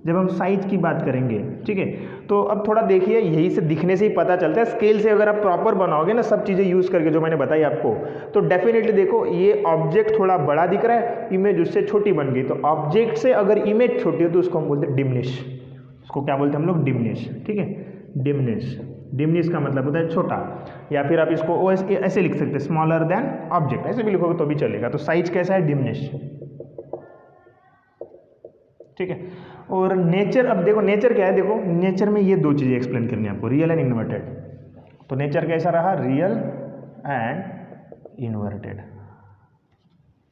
जब हम साइज की बात करेंगे, ठीक है। तो अब थोड़ा देखिए, यही से दिखने से ही पता चलता है। स्केल से अगर आप प्रॉपर बनाओगे ना सब चीज़ें यूज़ करके जो मैंने बताई आपको, तो डेफिनेटली देखो ये ऑब्जेक्ट थोड़ा बड़ा दिख रहा है, इमेज उससे छोटी बन गई। तो ऑब्जेक्ट से अगर इमेज छोटी हो तो उसको हम बोलते हैं डिमनिश। उसको क्या बोलते हैं हम लोग? डिमनिश, ठीक है। डिमनिश का मतलब होता है छोटा, या फिर आप इसको ऐसे लिख सकते हैं स्मॉलर देन ऑब्जेक्ट, ऐसे भी लिखोगे तो भी चलेगा। तो साइज कैसा है? डिमनिश, ठीक है। और नेचर, अब देखो नेचर क्या है? देखो नेचर में ये दो चीज़ें एक्सप्लेन करनी है आपको, रियल एंड इन्वर्टेड। तो नेचर कैसा रहा? रियल एंड इन्वर्टेड,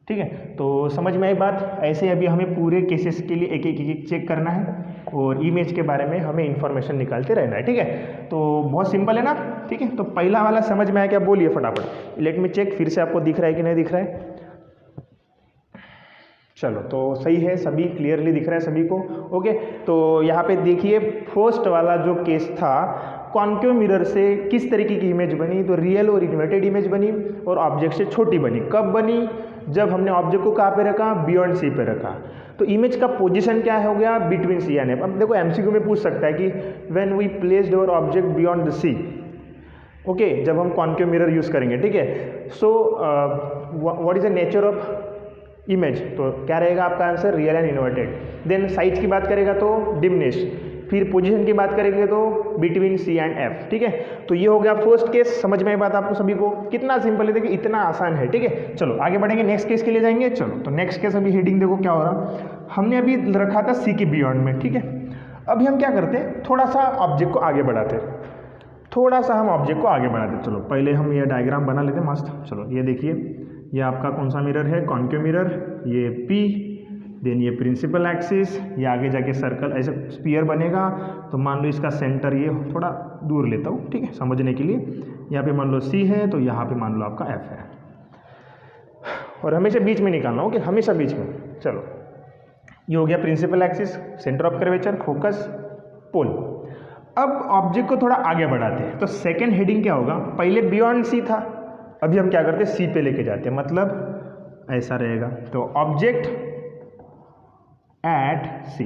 ठीक है। तो समझ में आई बात। ऐसे अभी हमें पूरे केसेस के लिए एक एक चेक करना है और इमेज के बारे में हमें इंफॉर्मेशन निकालते रहना है, ठीक है। तो बहुत सिंपल है ना, ठीक है। तो पहला वाला समझ में आया क्या? बोलिए फटाफट। लेट मी चेक फिर से आपको दिख रहा है कि नहीं दिख रहा है। चलो तो सही है, सभी क्लियरली दिख रहा है सभी को, ओके। तो यहाँ पे देखिए फर्स्ट वाला जो केस था, कॉन्केव मिरर से किस तरीके की इमेज बनी? तो रियल और इन्वर्टेड इमेज बनी और ऑब्जेक्ट से छोटी बनी। कब बनी? जब हमने ऑब्जेक्ट को कहाँ पे रखा? बियॉन्ड सी पे रखा। तो इमेज का पोजीशन क्या हो गया? Between C and F. अब देखो एमसीक्यू में पूछ सकता है कि when we placed our object beyond the C, okay, जब हम कॉन्केव मिरर यूज करेंगे, ठीक है। So what is the nature of image? तो क्या रहेगा आपका answer? Real and inverted. Then size की बात करेगा तो डिमनिश, फिर पोजीशन की बात करेंगे तो बिटवीन सी एंड एफ, ठीक है। तो ये हो गया फर्स्ट केस। समझ में आई बात आपको सभी को? कितना सिंपल है, देखिए इतना आसान है, ठीक है। चलो आगे बढ़ेंगे, नेक्स्ट केस के लिए जाएंगे। चलो तो नेक्स्ट केस अभी हेडिंग देखो क्या हो रहा। हमने अभी रखा था सी के बियॉन्ड में, ठीक है। अभी हम क्या करते हैं? थोड़ा सा ऑब्जेक्ट को आगे बढ़ाते हैं, थोड़ा सा हम ऑब्जेक्ट को आगे बढ़ाते हैं। चलो पहले हम ये डायग्राम बना लेते हैं मस्त। चलो ये देखिए, ये आपका कौन सा मिरर है? Concave mirror. ये पी, देन ये प्रिंसिपल एक्सिस, ये आगे जाके सर्कल ऐसे स्फीयर बनेगा। तो मान लो इसका सेंटर ये थोड़ा दूर लेता हूँ, ठीक है, समझने के लिए। यहाँ पे मान लो सी है तो यहाँ पे मान लो आपका एफ है, और हमेशा बीच में निकालना, ओके, हमेशा बीच में। चलो ये हो गया principal axis, centre of curvature, focus, pole. अब ऑब्जेक्ट को थोड़ा आगे बढ़ाते हैं, तो सेकेंड हेडिंग क्या होगा, पहले बियॉन्ड सी था, अभी हम क्या करते हैं सी पे लेके जाते हैं, मतलब ऐसा रहेगा। तो ऑब्जेक्ट एट सी,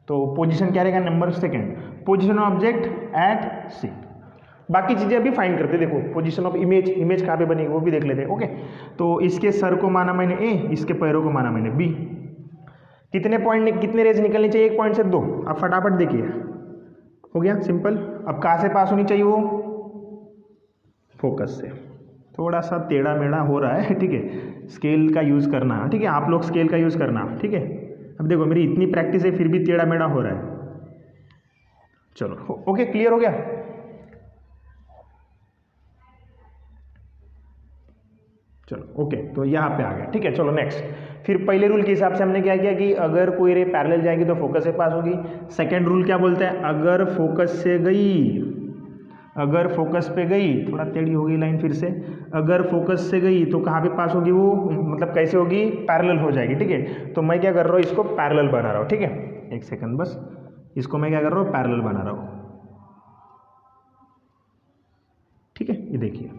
तो पोजीशन क्या रहेगा, number second, position object at C. बाकी चीज़ें अभी फाइंड करते हैं। देखो पोजीशन ऑफ इमेज, इमेज कहाँ पे बनेगी वो भी देख लेते हैं। ओके, तो इसके सर को माना मैंने ए, इसके पैरों को माना मैंने बी। कितने पॉइंट, कितने रेज निकलनी चाहिए, 1 पॉइंट से 2। अब फटाफट देखिए, हो गया सिंपल। अब कहाँ से पास होनी चाहिए वो, फोकस से। थोड़ा सा टेढ़ा मेढ़ा हो रहा है, ठीक है, स्केल का यूज़ करना, ठीक है, आप लोग स्केल का यूज़ करना, ठीक है। अब देखो मेरी इतनी प्रैक्टिस है फिर भी टेढ़ा मेढ़ा हो रहा है। चलो ओके, क्लियर हो गया। चलो ओके, तो यहाँ पे आ गया, ठीक है। चलो नेक्स्ट, फिर पहले रूल के हिसाब से हमने क्या किया कि अगर कोई रे पैरेलल जाएगी तो फोकस से पास होगी। सेकंड रूल क्या बोलता है, अगर फोकस से गई, अगर फोकस पे गई, थोड़ा टेढ़ी हो गई लाइन फिर से, अगर फोकस से गई तो कहाँ पे पास होगी वो, मतलब कैसे होगी, पैरेलल हो जाएगी, ठीक है। तो मैं क्या कर रहा हूँ, इसको पैरेलल बना रहा हूँ, ठीक है, एक सेकंड बस, इसको मैं क्या कर रहा हूँ, पैरेलल बना रहा हूँ, ठीक है। ये देखिए,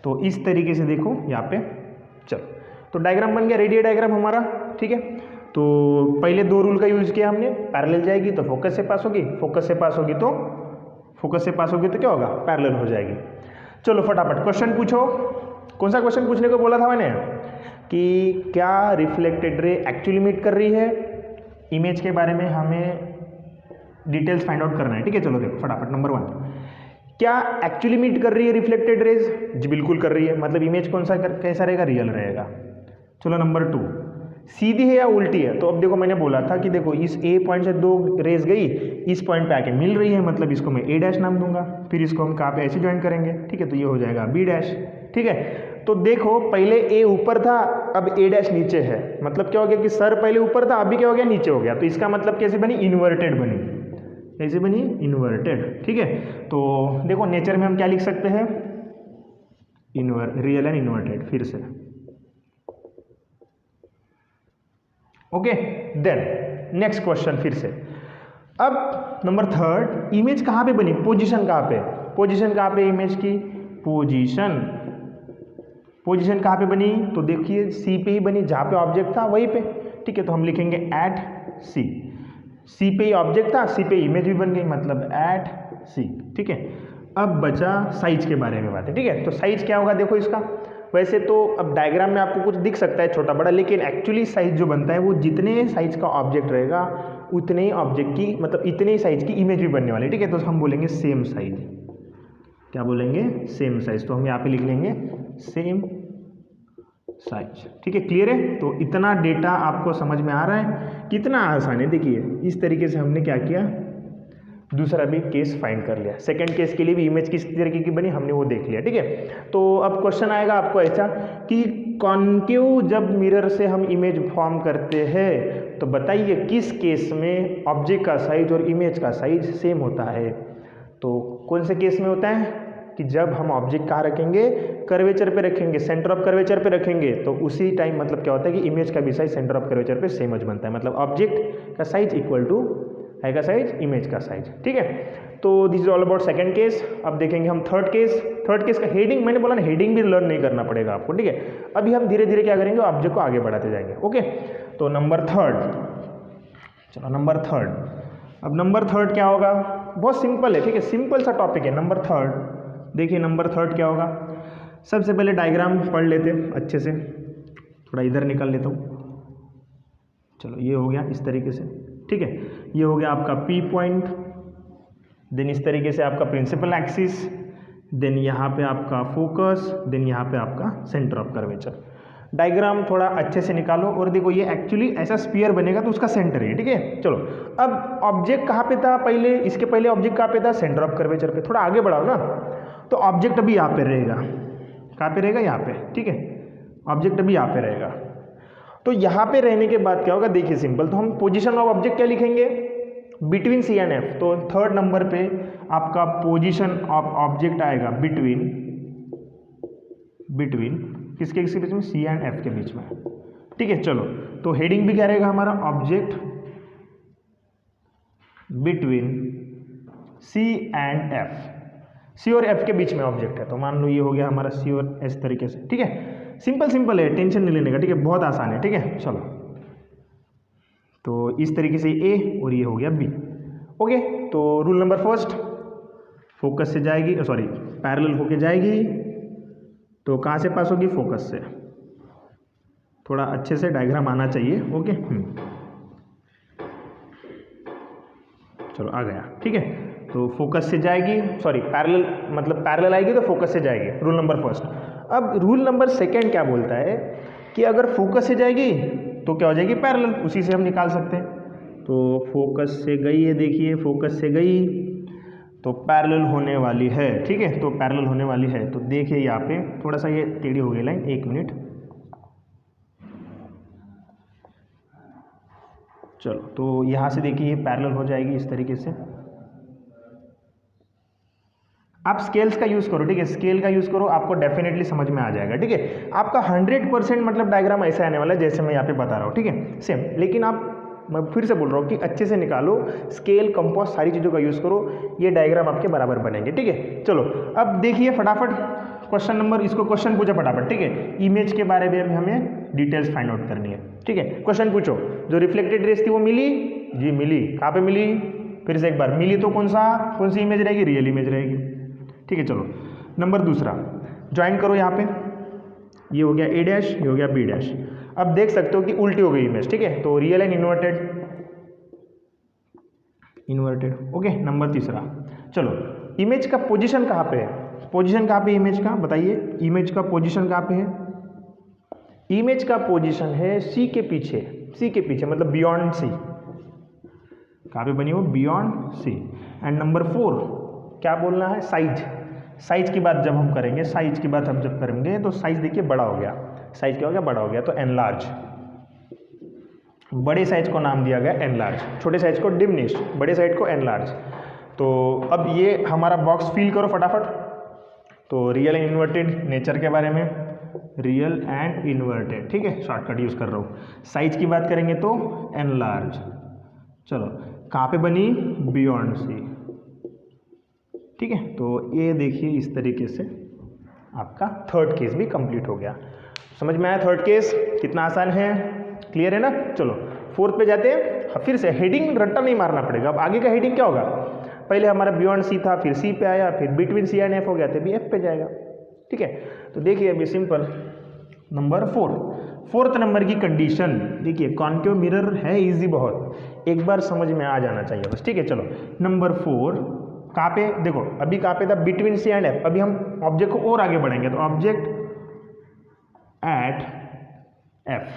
तो इस तरीके से देखो यहाँ पे, चलो तो डायग्राम बन गया, रेडियल डायग्राम हमारा, ठीक है। तो पहले 2 रूल का यूज किया हमने, पैरेलल जाएगी तो फोकस से पास होगी, फोकस से पास होगी तो, फोकस से पास होगी तो क्या होगा, पैरेलल हो जाएगी। चलो फटाफट क्वेश्चन पूछो। कौन सा क्वेश्चन पूछने को बोला था मैंने, कि क्या रिफ्लेक्टेड रे एक्चुअली मीट कर रही है, इमेज के बारे में हमें डिटेल्स फाइंड आउट करना है, ठीक है। चलो देखो फटाफट, नंबर 1, क्या एक्चुअली मीट कर रही है रिफ्लेक्टेड रेज, जी बिल्कुल कर रही है, मतलब इमेज कौन सा कैसा रहेगा, रियल रहेगा। चलो नंबर 2, सीधी है या उल्टी है, तो अब देखो मैंने बोला था कि देखो इस ए पॉइंट से 2 रेज गई, इस पॉइंट पे आके मिल रही है, मतलब इसको मैं ए डैश नाम दूंगा, फिर इसको हम कहाँ पे ऐसे ज्वाइन करेंगे, ठीक है, तो ये हो जाएगा बी डैश, ठीक है। तो देखो पहले ए ऊपर था, अब ए डैश नीचे है, मतलब क्या हो गया कि सर पहले ऊपर था, अभी क्या हो गया, नीचे हो गया। तो इसका मतलब कैसे बनी, इन्वर्टेड बनी, कैसे बनी, इन्वर्टेड, ठीक है। तो देखो नेचर में हम क्या लिख सकते हैं, रियल एंड इन्वर्टेड, फिर से ओके। देन नेक्स्ट क्वेश्चन फिर से, अब नंबर 3, इमेज कहाँ पे बनी, पोजीशन कहाँ पे, पोजीशन कहाँ पे इमेज की, पोजीशन, पोजीशन कहाँ पे बनी, तो देखिए सी पे ही बनी, जहाँ पे ऑब्जेक्ट था वहीं पे, ठीक है। तो हम लिखेंगे एट सी, सी पे ही ऑब्जेक्ट था, सी पे इमेज भी बन गई, मतलब एट सी, ठीक है। अब बचा साइज के बारे में बात है, ठीक है। तो साइज क्या होगा, देखो इसका, वैसे तो अब डायग्राम में आपको कुछ दिख सकता है छोटा बड़ा, लेकिन एक्चुअली साइज जो बनता है वो जितने साइज का ऑब्जेक्ट रहेगा उतने ही ऑब्जेक्ट की, मतलब इतने ही साइज की इमेज भी बनने वाली है, ठीक है। तो हम बोलेंगे सेम साइज, क्या बोलेंगे, सेम साइज। तो हम यहाँ पे लिख लेंगे सेम साइज, ठीक है, क्लियर है। तो इतना डेटा आपको समझ में आ रहा है, कितना आसान है। देखिए इस तरीके से हमने क्या किया, दूसरा भी केस फाइंड कर लिया, सेकंड केस के लिए भी इमेज किस तरीके की बनी हमने वो देख लिया, ठीक है। तो अब क्वेश्चन आएगा आपको ऐसा कि कॉन्केव जब मिरर से हम इमेज फॉर्म करते हैं तो बताइए किस केस में ऑब्जेक्ट का साइज और इमेज का साइज सेम होता है। तो कौन से केस में होता है कि जब हम ऑब्जेक्ट कहाँ रखेंगे, कर्वेचर पे रखेंगे, सेंटर ऑफ कर्वेचर पे रखेंगे, तो उसी टाइम मतलब क्या होता है कि इमेज का भी साइज सेंटर ऑफ कर्वेचर पे सेम बनता है, मतलब ऑब्जेक्ट का साइज इक्वल टू है का साइज इमेज का साइज, ठीक है। तो this is all about second case. अब देखेंगे हम थर्ड केस। थर्ड केस का हेडिंग, मैंने बोला ना हेडिंग भी लर्न नहीं करना पड़ेगा आपको, ठीक है। अभी हम धीरे धीरे क्या करेंगे, ऑब्जेक्ट को आगे बढ़ाते जाएंगे, ओके। तो नंबर 3, चलो नंबर 3, अब नंबर 3 क्या होगा, बहुत सिंपल है, ठीक है, सिंपल सा टॉपिक है। नंबर 3, देखिए नंबर 3 क्या होगा, सबसे पहले डायग्राम पढ़ लेते अच्छे से, थोड़ा इधर निकाल लेता हूँ। चलो ये हो गया इस तरीके से, ठीक है। ये हो गया आपका पी पॉइंट, देन इस तरीके से आपका प्रिंसिपल एक्सिस, देन यहाँ पे आपका फोकस, देन यहाँ पे आपका सेंटर ऑफ कर्वेचर। डायग्राम थोड़ा अच्छे से निकालो और देखो ये एक्चुअली ऐसा स्फीयर बनेगा तो उसका सेंटर है, ठीक है। चलो अब ऑब्जेक्ट कहाँ पे था पहले, इसके पहले ऑब्जेक्ट कहाँ पे था, सेंटर ऑफ कर्वेचर पे। थोड़ा आगे बढ़ाओ ना, तो ऑब्जेक्ट अभी यहाँ पे रहेगा, कहाँ पे रहेगा, यहाँ पे, ठीक है। ऑब्जेक्ट अभी यहाँ पे रहेगा, तो यहाँ पे रहने के बाद क्या होगा, देखिए सिंपल, तो हम पोजीशन ऑफ ऑब्जेक्ट क्या लिखेंगे, बिटवीन सी एंड एफ। तो थर्ड नंबर पे आपका पोजीशन ऑफ ऑब्जेक्ट आएगा बिटवीन, बिटवीन किसके किसके बीच में, सी एंड एफ के बीच में, ठीक है। चलो तो हेडिंग भी क्या रहेगा हमारा, object between C and F, C और एफ के बीच में ऑब्जेक्ट है, तो मान लो ये हो गया हमारा सी और इस तरीके से, ठीक है। सिंपल सिंपल है, टेंशन नहीं लेने का, ठीक है, बहुत आसान है, ठीक है। चलो तो इस तरीके से ए और ये हो गया बी। ओके, तो रूल नंबर फर्स्ट, फोकस से जाएगी, सॉरी पैरेलल होके जाएगी, तो कहाँ से पास होगी? फोकस से। थोड़ा अच्छे से डायग्राम आना चाहिए। ओके, चलो आ गया, ठीक है। तो फोकस से जाएगी, सॉरी पैरेलल, मतलब पैरेलल आएगी तो फोकस से जाएगी, रूल नंबर फर्स्ट। अब रूल नंबर सेकंड क्या बोलता है कि अगर फोकस से जाएगी तो क्या हो जाएगी? पैरेलल, उसी से हम निकाल सकते हैं। तो फोकस से गई है, देखिए फोकस से गई तो पैरेलल होने वाली है, ठीक है। तो पैरेलल होने वाली है, तो देखिए यहाँ पे थोड़ा सा ये टेढ़ी हो गई लाइन, 1 मिनट। चलो तो यहाँ से देखिए ये पैरेलल हो जाएगी इस तरीके से। आप स्केल्स का यूज़ करो, ठीक है, स्केल का यूज़ करो, आपको डेफिनेटली समझ में आ जाएगा, ठीक है। आपका 100% मतलब डायग्राम ऐसे आने वाला है जैसे मैं यहाँ पे बता रहा हूँ, ठीक है, सेम। लेकिन आप, मैं फिर से बोल रहा हूँ कि अच्छे से निकालो, स्केल, कंपास, सारी चीज़ों का यूज़ करो, ये डायग्राम आपके बराबर बनेंगे, ठीक है। चलो अब देखिए फटाफट क्वेश्चन नंबर, इसको क्वेश्चन पूछो फटाफट, ठीक है। इमेज के बारे में हमें डिटेल्स फाइंड आउट करनी है, ठीक है। क्वेश्चन पूछो, जो रिफ्लेक्टेड रेस थी वो मिली? जी मिली। कहाँ पे मिली? फिर से एक बार, मिली तो कौन सी इमेज रहेगी? रियल इमेज रहेगी, ठीक है। चलो नंबर दूसरा, ज्वाइन करो यहाँ पे, ये हो गया ए डैश, ये हो गया बी डैश। अब देख सकते हो कि उल्टी हो गई इमेज, ठीक है, तो real and inverted, okay. Number तीसरा, चलो इमेज का पोजीशन कहाँ पे है? पोजीशन कहाँ पे इमेज का, बताइए, इमेज का पोजीशन कहाँ पे है? इमेज का पोजीशन है सी के पीछे, सी के पीछे मतलब बियॉन्ड सी। कहाँ पे बनी हो? Beyond C. एंड नंबर 4 क्या बोलना है? साइज। साइज की बात जब हम करेंगे, साइज की बात हम जब करेंगे तो साइज देखिए बड़ा हो गया, साइज क्या हो गया? बड़ा हो गया, तो एनलार्ज। बड़े साइज को नाम दिया गया एनलार्ज, छोटे साइज को डिमिनिश, बड़े साइज को एनलार्ज। तो अब ये हमारा बॉक्स फिल करो फटाफट। तो रियल एंड इन्वर्टेड नेचर के बारे में, रियल एंड इन्वर्टेड, ठीक है, शॉर्टकट यूज़ कर रहा हूँ। साइज की बात करेंगे तो एनलार्ज। चलो कहाँ पे बनी? बियॉन्ड सी, ठीक है। तो ये देखिए इस तरीके से आपका थर्ड केस भी कंप्लीट हो गया। समझ में आया थर्ड केस कितना आसान है? क्लियर है ना? चलो फोर्थ पे जाते हैं। फिर से हेडिंग रट्टा नहीं मारना पड़ेगा। अब आगे का हेडिंग क्या होगा? पहले हमारा बियॉन्ड सी था, फिर सी पे आया, फिर बिटवीन सी एंड एफ हो गया, तो अभी एफ पे जाएगा, ठीक है। तो देखिए अभी सिंपल नंबर 4, फोर्थ नंबर की कंडीशन देखिए, कॉन्केव मिरर है, इजी बहुत, एक बार समझ में आ जाना चाहिए बस, ठीक है। चलो नंबर 4 कहाँ पे? देखो अभी कहाँ पे था? Between C and F. अभी हम ऑब्जेक्ट को और आगे बढ़ेंगे, तो object at F,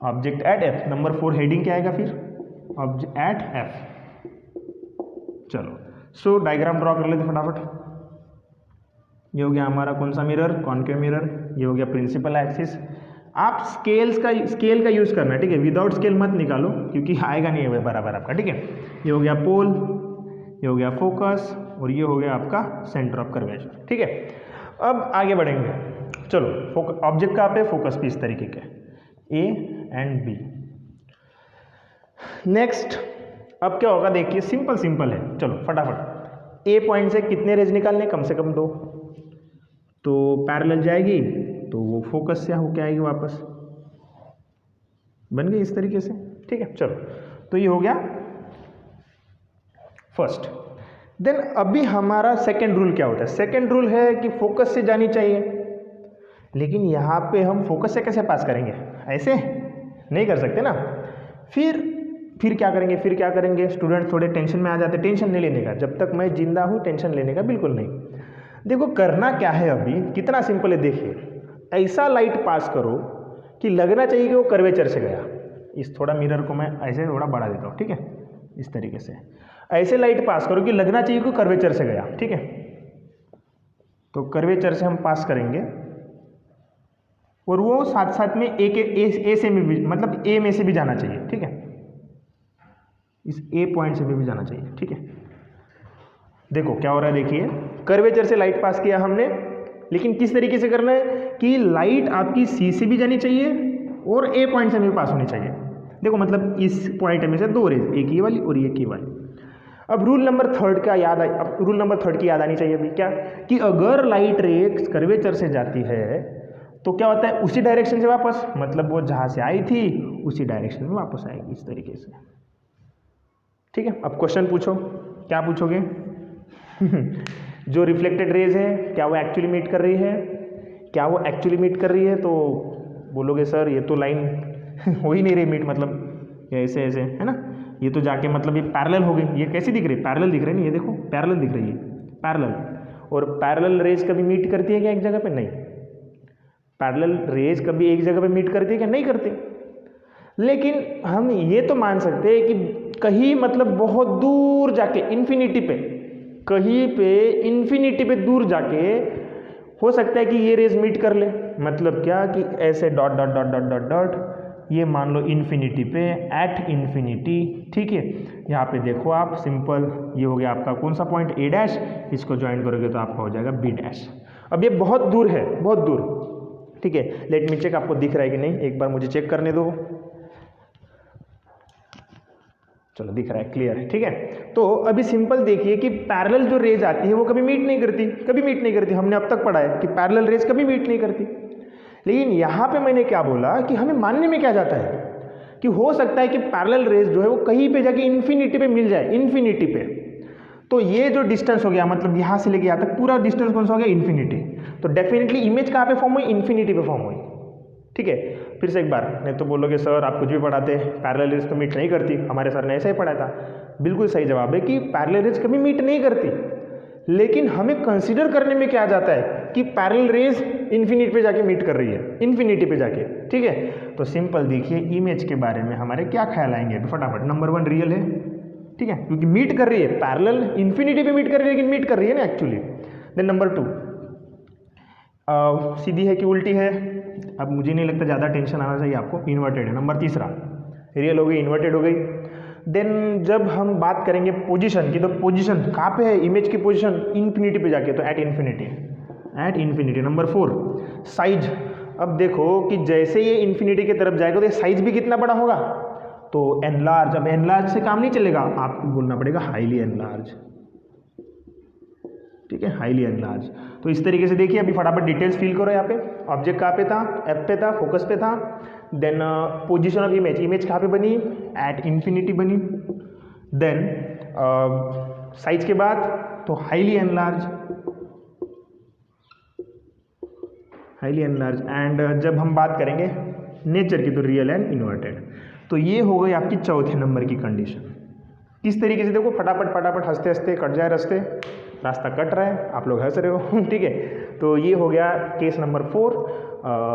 object at F. Number 4 heading क्या आएगा फिर? Object at F. चलो सो डायग्राम ड्रॉ कर लेते फटाफट। ये हो गया हमारा कौन सा मिरर? Concave mirror. ये हो गया प्रिंसिपल एक्सिस। आप स्केल का यूज़ करना है, ठीक है, विदाउट स्केल मत निकालो क्योंकि आएगा नहीं है बराबर आपका, ठीक है। ये हो गया पोल, ये हो गया फोकस, और ये हो गया आपका सेंटर ऑफ कर्वेचर, ठीक है। अब आगे बढ़ेंगे, चलो ऑब्जेक्ट कहाँ पे? फोकस पे, इस तरीके के ए एंड बी। नेक्स्ट अब क्या होगा देखिए, सिंपल सिंपल है, चलो फटाफट। ए पॉइंट से कितने रेज निकालने? कम से कम 2। तो पैरेलल जाएगी तो वो फोकस से होके आएगी वापस, बन गई इस तरीके से, ठीक है। चलो तो ये हो गया फर्स्ट। देन अभी हमारा सेकेंड रूल क्या होता है? सेकेंड रूल है कि फोकस से जानी चाहिए, लेकिन यहाँ पे हम फोकस से कैसे पास करेंगे? ऐसे नहीं कर सकते ना। फिर क्या करेंगे? फिर क्या करेंगे? स्टूडेंट थोड़े टेंशन में आ जाते। टेंशन नहीं लेने का, जब तक मैं जिंदा हूँ टेंशन लेने का बिल्कुल नहीं। देखो करना क्या है, अभी कितना सिंपल है, देखिए ऐसा लाइट पास करो कि लगना चाहिए कि वो कर्वेचर से गया। इस थोड़ा मिरर को मैं ऐसे थोड़ा बढ़ा देता हूँ, ठीक है, इस तरीके से ऐसे लाइट पास करो कि लगना चाहिए कि कर्वेचर से गया, ठीक है। तो कर्वेचर से हम पास करेंगे और वो साथ साथ में ए से भी, मतलब ए में से भी जाना चाहिए, ठीक है, इस ए पॉइंट से भी जाना चाहिए, ठीक है। देखो क्या हो रहा है, देखिए कर्वेचर से लाइट पास किया हमने, लेकिन किस तरीके से करना है कि लाइट आपकी सी से भी जानी चाहिए और ए पॉइंट से भी पास होनी चाहिए। देखो मतलब इस पॉइंट में से 2 रेज, एक ये वाली और एक ये वाली। अब रूल नंबर थर्ड की याद आनी चाहिए अभी, क्या कि अगर लाइट रे कर्वेचर से जाती है तो क्या होता है, उसी डायरेक्शन से वापस, मतलब वो जहाँ से आई थी उसी डायरेक्शन में वापस आएगी इस तरीके से। ठीक है, अब क्वेश्चन पूछो, क्या पूछोगे? जो रिफ्लेक्टेड रेज है क्या वो एक्चुअली मीट कर रही है? क्या वो एक्चुअली मीट कर रही है? तो बोलोगे सर ये तो लाइन हो ही नहीं रही मीट, मतलब ये ऐसे ऐसे है ना, ये तो जाके मतलब ये पैरेलल हो गई। ये कैसी दिख रही है? पैरेलल दिख रही है ना, ये देखो पैरेलल दिख रही है, पैरेलल। और पैरेलल रेज कभी मीट करती है क्या एक जगह पे? नहीं। पैरेलल रेज कभी एक जगह पे मीट करती है क्या? नहीं करती। लेकिन हम ये तो मान सकते हैं कि कहीं मतलब बहुत दूर जाके इन्फिनिटी पे, कहीं पे इन्फिनिटी पे दूर जाके हो सकता है कि ये रेज मीट कर ले। मतलब क्या कि ऐसे dot dot dot dot dot dot, ये मान लो इन्फिनिटी पे, एट इन्फिनिटी। ठीक है, यहाँ पे देखो आप सिंपल, ये हो गया आपका कौन सा पॉइंट? ए डैश। इसको ज्वाइन करोगे तो आपका हो जाएगा बी डैश। अब ये बहुत दूर है, बहुत दूर। ठीक है, लेट मी चेक आपको दिख रहा है कि नहीं, एक बार मुझे चेक करने दो। चलो दिख रहा है, क्लियर है। ठीक है, तो अभी सिंपल देखिए कि पैरेलल जो रेज आती है वो कभी मीट नहीं करती, कभी मीट नहीं करती। हमने अब तक पढ़ा है कि पैरेलल रेज कभी मीट नहीं करती। लेकिन यहाँ पे मैंने क्या बोला कि हमें मानने में क्या जाता है कि हो सकता है कि पैरेलल रेज जो है वो कहीं पे जाके इन्फिनिटी पे मिल जाए, इन्फिनिटी पे। तो ये जो डिस्टेंस हो गया, मतलब यहाँ से लेके यहाँ तक पूरा डिस्टेंस कौन सा हो गया? इन्फिनिटी। तो डेफिनेटली इमेज कहाँ पे फॉर्म हुई? इन्फिनिटी पे फॉर्म हुई। ठीक है, फिर से एक बार, नहीं तो बोलोगे सर आप कुछ भी पढ़ाते, पैरेलल रेज तो मीट नहीं करती, हमारे सर ने ऐसा ही पढ़ाया था। बिल्कुल सही जवाब है कि पैरेलल रेज कभी मीट नहीं करती, लेकिन हमें कंसीडर करने में क्या जाता है कि पैरेलल रेज इन्फिनिटी पे जाके मीट कर रही है, इन्फिनिटी पे जाके। ठीक है, तो सिंपल देखिए इमेज के बारे में हमारे क्या ख्याल आएंगे फटाफट। नंबर 1 रियल है, ठीक है, क्योंकि मीट कर रही है, पैरेलल इन्फिनिटी पे मीट कर रही है, लेकिन मीट कर रही है ना एक्चुअली। देन नंबर 2 सीधी है कि उल्टी है? अब मुझे नहीं लगता ज़्यादा टेंशन आना चाहिए आपको, इन्वर्टेड है। नंबर 3 रियल हो गई, इन्वर्टेड हो गई। देन जब हम बात करेंगे पोजीशन की, तो पोजीशन कहाँ पे है इमेज की पोजीशन? इन्फिनिटी पे जाके, तो at infinity, at infinity. Number 4 size. अब देखो कि जैसे ये इन्फिनिटी की तरफ जाएगा तो ये साइज भी कितना बड़ा होगा? तो एनलार्ज। अब एनलार्ज से काम नहीं चलेगा, आपको बोलना पड़ेगा हाईली एनलार्ज। ठीक है, हाईली एनलार्ज। तो इस तरीके से देखिए, अभी फटाफट डिटेल्स फिल करो। यहाँ पे ऑब्जेक्ट कहाँ पे था? एफ पे था, फोकस पे था। Then position of image, image कहाँ पे बनी? एट इन्फिनिटी बनी। देन साइज के बाद तो highly enlarge, highly enlarge. And जब हम बात करेंगे नेचर की तो रियल एंड इन्वर्टेड। तो ये हो गई आपकी चौथे नंबर की कंडीशन। किस तरीके से देखो, फटाफट फटाफट, हंसते हंसते कट जाए रास्ते, रास्ता कट रहा है, आप लोग हंस रहे हो। ठीक है, तो ये हो गया case number 4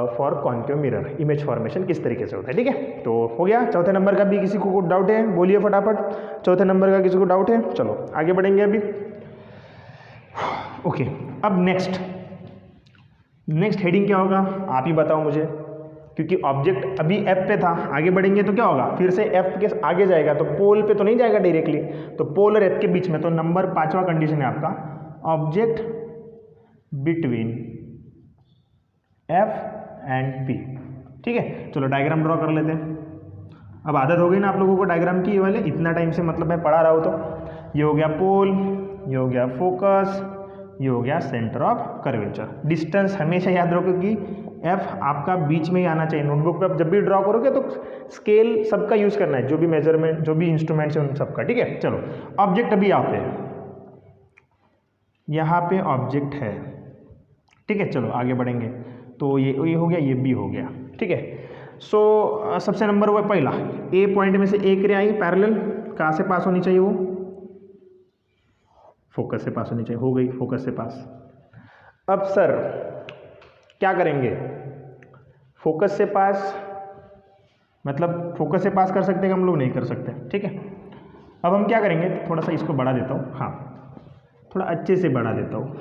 for concave mirror, image formation किस तरीके से होता है। ठीक है, तो हो गया। चौथे नंबर का भी किसी को डाउट है? बोलिए फटाफट, चौथे नंबर का किसी को डाउट है? चलो आगे बढ़ेंगे अभी। ओके, अब नेक्स्ट हेडिंग क्या होगा आप ही बताओ मुझे, क्योंकि ऑब्जेक्ट अभी एफ पे था, आगे बढ़ेंगे तो क्या होगा? फिर से एफ के आगे जाएगा, तो पोल पे तो नहीं जाएगा डायरेक्टली, तो पोल और एफ के बीच में। तो नंबर 5वां कंडीशन है आपका object between F and P. ठीक है, चलो डायग्राम ड्रॉ कर लेते हैं। अब आदत हो गई ना आप लोगों को डायग्राम की, ये वाले इतना टाइम से मतलब मैं पढ़ा रहा हूँ। तो ये हो गया पोल, ये हो गया फोकस, ये हो गया सेंटर ऑफ कर्वेचर। डिस्टेंस हमेशा याद रखो कि एफ आपका बीच में ही आना चाहिए। नोटबुक पे आप जब भी ड्रॉ करोगे तो स्केल सबका यूज करना है, जो भी मेजरमेंट, जो भी इंस्ट्रूमेंट्स है उन सबका। ठीक है, चलो ऑब्जेक्ट अभी यहाँ पे ऑब्जेक्ट है। ठीक है, चलो आगे बढ़ेंगे। तो ये हो गया, ये भी हो गया। ठीक है, सो सबसे नंबर हुआ पहला, ए पॉइंट में से एक रे आई पैरेलल, कहाँ से पास होनी चाहिए? वो फोकस से पास होनी चाहिए। हो गई, फोकस से पास। अब सर क्या करेंगे? फोकस से पास मतलब फोकस से पास कर सकते हैं हम लोग? नहीं कर सकते। ठीक है, अब हम क्या करेंगे, थोड़ा सा इसको बढ़ा देता हूँ, हाँ थोड़ा अच्छे से बढ़ा देता हूँ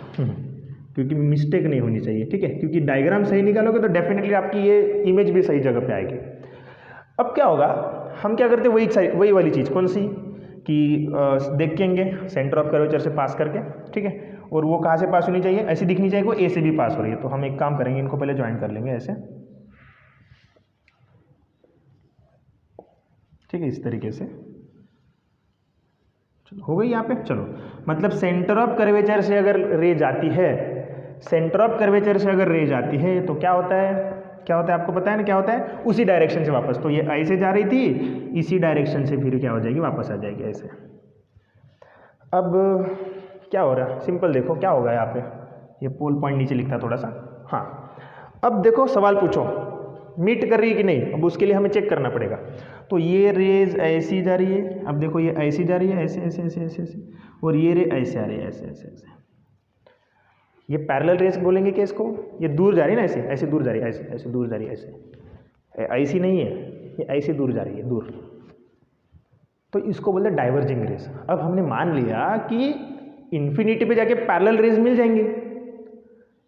क्योंकि मिस्टेक नहीं होनी चाहिए। ठीक है, क्योंकि डायग्राम सही निकालोगे तो डेफिनेटली आपकी ये इमेज भी सही जगह पे आएगी। अब क्या होगा, हम क्या करते हैं, वही वाली चीज़ कौन सी कि देखेंगे सेंटर ऑफ कर्वेचर से पास करके। ठीक है, और वो कहाँ से पास होनी चाहिए? ऐसी दिखनी चाहिए वो ए से भी पास हो रही है। तो हम एक काम करेंगे, इनको पहले ज्वाइन कर लेंगे ऐसे। ठीक है, इस तरीके से। हो गई यहाँ पे। चलो, मतलब सेंटर ऑफ कर्वेचर से अगर रे जाती है, सेंटर ऑफ कर्वेचर से अगर रे जाती है तो क्या होता है, क्या होता है आपको पता है ना क्या होता है, उसी डायरेक्शन से वापस, तो ये ऐसे जा रही थी, इसी डायरेक्शन से फिर क्या हो जाएगी, वापस आ जाएगी ऐसे। अब क्या हो रहा है, सिंपल देखो क्या होगा यहाँ पे, ये पोल पॉइंट नीचे लिखता थोड़ा सा। हाँ, अब देखो सवाल पूछो मीट कर रही है कि नहीं, अब उसके लिए हमें चेक करना पड़ेगा। तो ये रेज ऐसी जा रही है, अब देखो ये ऐसी जा रही है, ऐसे ऐसे ऐसे ऐसे ऐसे, और ये रे ऐसे आ रही है, ऐसे ऐसे ऐसे। ये पैरेलल रेस बोलेंगे कि इसको, ये दूर जा रही है ना, ऐसे ऐसे दूर जा रही है, ऐसे ऐसे दूर जा रही है, ऐसे ऐसी नहीं है, ये ऐसे दूर जा रही है, दूर, तो इसको बोलते हैं डाइवर्जिंग रेस। अब हमने मान लिया कि इन्फिनिटी पे जाके पैरेलल रेस मिल जाएंगी,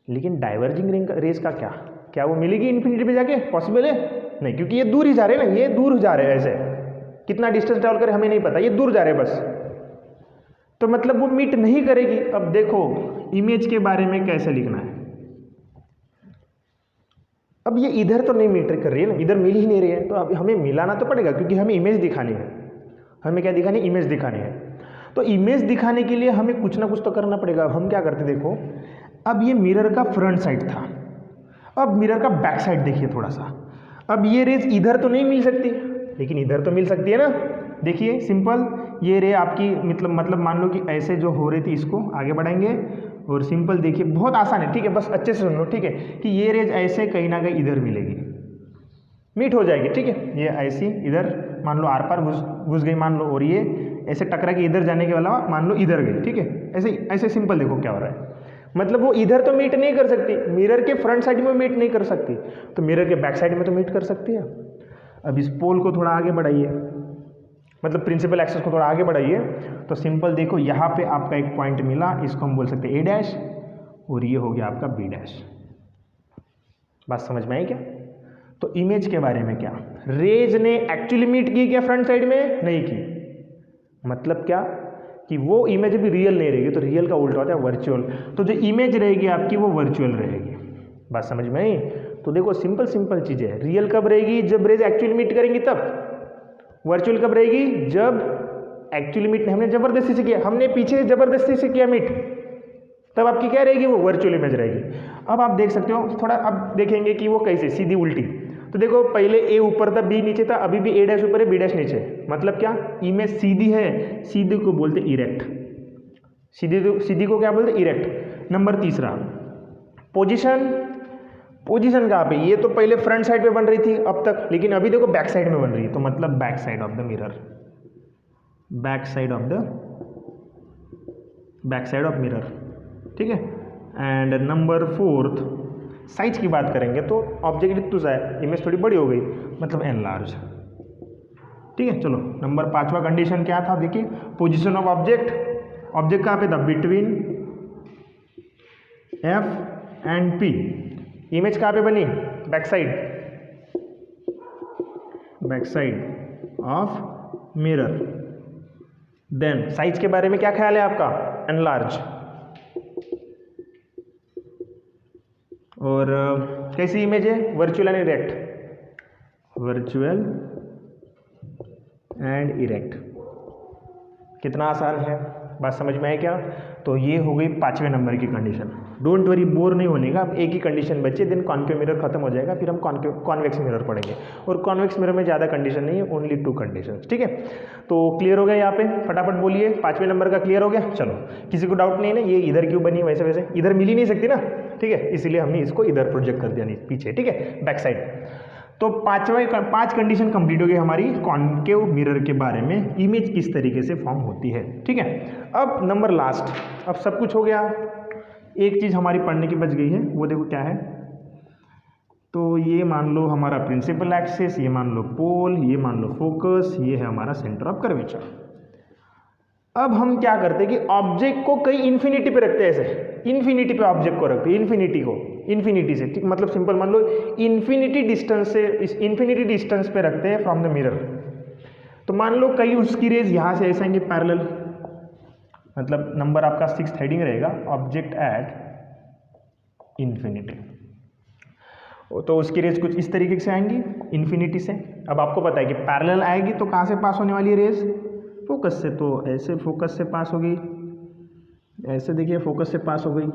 लेकिन डाइवर्जिंग रेस का क्या, क्या वो मिलेगी इन्फिनिटी पे जाके, पॉसिबल है नहीं, क्योंकि ये दूर ही जा रहे हैं ना, ये दूर जा रहे हैं, ऐसे कितना डिस्टेंस ट्रैवल करे हमें नहीं पता, ये दूर जा रहे हैं बस, तो मतलब वो मीट नहीं करेगी। अब देखो इमेज के बारे में कैसे लिखना है, अब ये इधर तो नहीं मीट कर रही है ना, इधर मिल ही नहीं रही है, तो अब हमें मिलाना तो पड़ेगा, क्योंकि हमें इमेज दिखानी है, हमें क्या दिखानी, इमेज दिखानी है। तो इमेज दिखाने के लिए हमें कुछ ना कुछ तो करना पड़ेगा। हम क्या करते देखो, अब ये मिरर का फ्रंट साइड था, अब मिरर का बैक साइड देखिए थोड़ा सा, अब ये रेज इधर तो नहीं मिल सकती, लेकिन इधर तो मिल सकती है ना। देखिए सिंपल, ये रे आपकी मतलब मान लो कि ऐसे जो हो रही थी इसको आगे बढ़ाएंगे, और सिंपल देखिए बहुत आसान है, ठीक है, बस अच्छे से सुन लो, ठीक है, कि ये रेज ऐसे कहीं ना कहीं इधर मिलेगी, मीट हो जाएगी, ठीक है, ये ऐसी इधर मान लो आर पार घुस गई मान लो, और ये ऐसे टकरा के इधर जाने के वाला मान लो इधर गई, ठीक है, ऐसे ऐसे सिंपल देखो क्या हो रहा है, मतलब वो इधर तो मीट नहीं कर सकती, मिरर के फ्रंट साइड में मीट नहीं कर सकती, तो मिरर के बैक साइड में तो मीट कर सकती है। अब इस पोल को थोड़ा आगे बढ़ाइए, मतलब प्रिंसिपल एक्सिस को थोड़ा आगे बढ़ाइए, तो सिंपल देखो यहाँ पे आपका एक पॉइंट मिला, इसको हम बोल सकते हैं ए डैश, और ये हो गया आपका बी डैश। बात समझ में आई क्या? तो इमेज के बारे में क्या, रेज ने एक्चुअली मीट की क्या फ्रंट साइड में, नहीं की, मतलब क्या कि वो इमेज भी रियल नहीं रहेगी, तो रियल का उल्टा होता है वर्चुअल, तो जो इमेज रहेगी आपकी वो वर्चुअल रहेगी। बात समझ में आई? तो देखो सिंपल सिंपल चीज़ें है, रियल कब रहेगी, जब रेज एक्चुअली मीट करेंगी तब, वर्चुअल कब रहेगी, जब एक्चुअली मीट हमने जबरदस्ती से किया, हमने पीछे जबरदस्ती से किया मीट, तब आपकी क्या रहेगी, वो वर्चुअल इमेज रहेगी। अब आप देख सकते हो थोड़ा, अब देखेंगे कि वो कैसे, सीधी उल्टी, तो देखो पहले ए ऊपर था बी नीचे था, अभी भी ए डैश ऊपर है बी डैश नीचे, मतलब क्या, इमेज सीधी है, सीधी को बोलते इरेक्ट, सीधी को क्या बोलते इरेक्ट। नंबर तीसरा पोजीशन, पोजीशन कहाँ पे, ये तो पहले फ्रंट साइड पे बन रही थी अब तक, लेकिन अभी देखो बैक साइड में बन रही है, तो मतलब back side of the mirror, back side of the, back side of mirror, ठीक है। एंड नंबर फोर्थ साइज की बात करेंगे तो ऑब्जेक्ट इतना सा है, इमेज थोड़ी बड़ी हो गई, मतलब एनलार्ज, ठीक है। चलो नंबर पांचवा कंडीशन क्या था, देखिए पोजीशन ऑफ ऑब्जेक्ट, ऑब्जेक्ट कहाँ पे था, between F and P, image कहाँ पे बनी, back side, back side of mirror. Then size के बारे में क्या ख्याल है आपका, एनलार्ज, और कैसी इमेज है, virtual and erect, virtual and erect. कितना आसान है, बात समझ में आए क्या? तो ये हो गई पांचवें नंबर की कंडीशन। डोंट वरी, बोर नहीं होने का, अब एक ही कंडीशन बची, देन कॉन्केव मिरर खत्म हो जाएगा, फिर हम कॉन्वेक्स मिरर पढ़ेंगे, और कॉन्वेक्स मिरर में ज़्यादा कंडीशन नहीं है, ओनली 2 कंडीशन, ठीक है। तो क्लियर हो गया यहाँ पे, फटाफट बोलिए, पांचवें नंबर का क्लियर हो गया। चलो किसी को डाउट नहीं है ना, ये इधर क्यों बनी, वैसे वैसे इधर मिल ही नहीं सकती ना, ठीक है, इसीलिए हमने इसको इधर प्रोजेक्ट कर दिया, नहीं पीछे, ठीक है, बैक साइड। तो पांच कंडीशन कंप्लीट हो गई हमारी कॉन्केव मिरर के बारे में, इमेज किस तरीके से फॉर्म होती है, ठीक है। अब नंबर लास्ट, अब सब कुछ हो गया, एक चीज़ हमारी पढ़ने की बच गई है, वो देखो क्या है। तो ये मान लो हमारा प्रिंसिपल एक्सिस, ये मान लो पोल, ये मान लो फोकस, ये है हमारा सेंटर ऑफ कर्वेचर। अब हम क्या करते हैं कि ऑब्जेक्ट को कहीं इन्फिनिटी पे रखते हैं, ऐसे इन्फिनिटी पे ऑब्जेक्ट को रखते हैं, इन्फिनिटी को, इन्फिनिटी से, ठीक, मतलब सिंपल मान लो इन्फिनिटी डिस्टेंस से, इस इन्फिनिटी डिस्टेंस पे रखते हैं फ्रॉम द मिरर। तो मान लो कहीं उसकी रेज यहाँ से ऐसे आएंगे पैरेलल, मतलब नंबर आपका 6th हेडिंग रहेगा, ऑब्जेक्ट एट इन्फिनिटी, तो उसकी रेज कुछ इस तरीके से आएंगी इन्फिनिटी से। अब आपको पता है कि पैरेलल आएगी तो कहाँ से पास होने वाली है रेज, फोकस से, तो ऐसे फोकस से पास होगी, ऐसे देखिए फोकस से पास हो गई,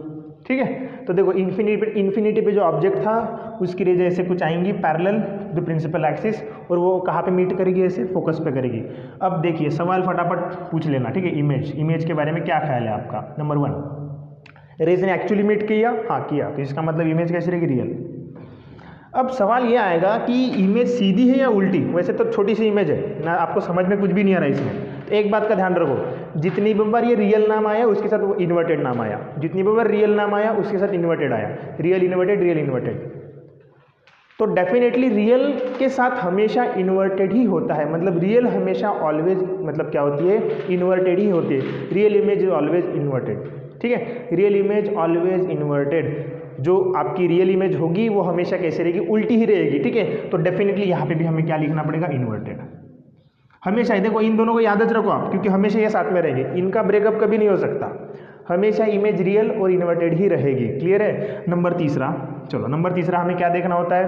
ठीक है। तो देखो इन्फिनिटी पे जो ऑब्जेक्ट था उसकी रेज ऐसे कुछ आएंगी पैरेलल द प्रिंसिपल एक्सिस, और वो कहाँ पे मीट करेगी, ऐसे फोकस पे करेगी। अब देखिए सवाल फटाफट पूछ लेना, ठीक है। इमेज के बारे में क्या ख्याल है आपका? नंबर 1, रेज ने एक्चुअली मीट किया? हाँ किया, तो इसका मतलब इमेज कैसी रहेगी? रियल। अब सवाल ये आएगा कि इमेज सीधी है या उल्टी। वैसे तो छोटी सी इमेज है ना, आपको समझ में कुछ भी नहीं आ रहा है इसमें। तो एक बात का ध्यान रखो, जितनी बार ये रियल नाम आया उसके साथ वो इन्वर्टेड नाम आया, जितनी बार रियल नाम आया उसके साथ इन्वर्टेड आया, रियल इन्वर्टेड रियल इन्वर्टेड। तो डेफिनेटली रियल के साथ हमेशा इन्वर्टेड ही होता है, मतलब रियल हमेशा ऑलवेज मतलब क्या होती है? इन्वर्टेड ही होती है। Real image is always inverted, ठीक है। Real image always inverted. जो आपकी रियल इमेज होगी वो हमेशा कैसे रहेगी? उल्टी ही रहेगी, ठीक है। तो डेफिनेटली यहाँ पे भी हमें क्या लिखना पड़ेगा? इन्वर्टेड। हमेशा देखो इन दोनों को याद रखो आप, क्योंकि हमेशा ये साथ में रहेंगे, इनका ब्रेकअप कभी नहीं हो सकता। हमेशा इमेज रियल और इन्वर्टेड ही रहेगी। क्लियर है? नंबर 3, चलो नंबर 3 हमें क्या देखना होता है?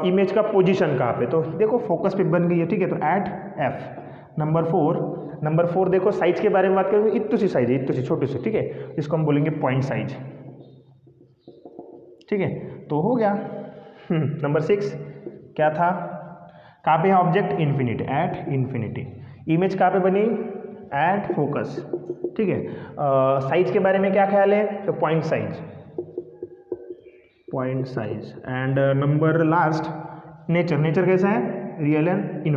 इमेज का पोजीशन कहाँ पे? तो देखो फोकस पे बन गई है, ठीक है, तो एट एफ। नंबर 4 देखो साइज के बारे में बात करेंगे, इतनी सी साइज है, इतनी सी छोटी सी, ठीक है, इसको हम बोलेंगे पॉइंट साइज, ठीक है। तो हो गया। नंबर 6 क्या था? कहाँ पे है object? Infinity, at infinity. Image कहाँ पे बनी? एट फोकस, ठीक है। साइज के बारे में क्या ख्याल है? तो point size. And number last nature कैसा है? रियल एंड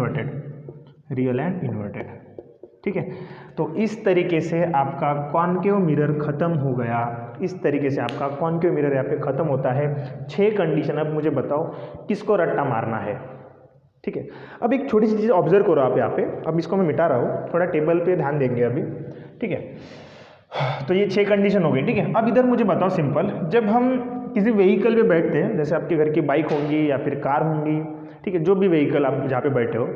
इन्वर्टेड, ठीक है। तो इस तरीके से आपका कॉनकेव मिरर खत्म हो गया। इस तरीके से आपका कॉनकेव मिरर यहाँ पे खत्म होता है। 6 कंडीशन। अब मुझे बताओ किसको रट्टा मारना है, ठीक है। अब एक छोटी सी चीज़ ऑब्जर्व करो आप यहाँ पे, अब इसको मैं मिटा रहा हूँ, थोड़ा टेबल पे ध्यान देंगे अभी, ठीक है। तो ये 6 कंडीशन हो गई, ठीक है। अब इधर मुझे बताओ सिंपल, जब हम किसी व्हीकल पे बैठते हैं, जैसे आपके घर की बाइक होंगी या फिर कार होंगी, ठीक है, जो भी व्हीकल आप जहाँ पे बैठे हो,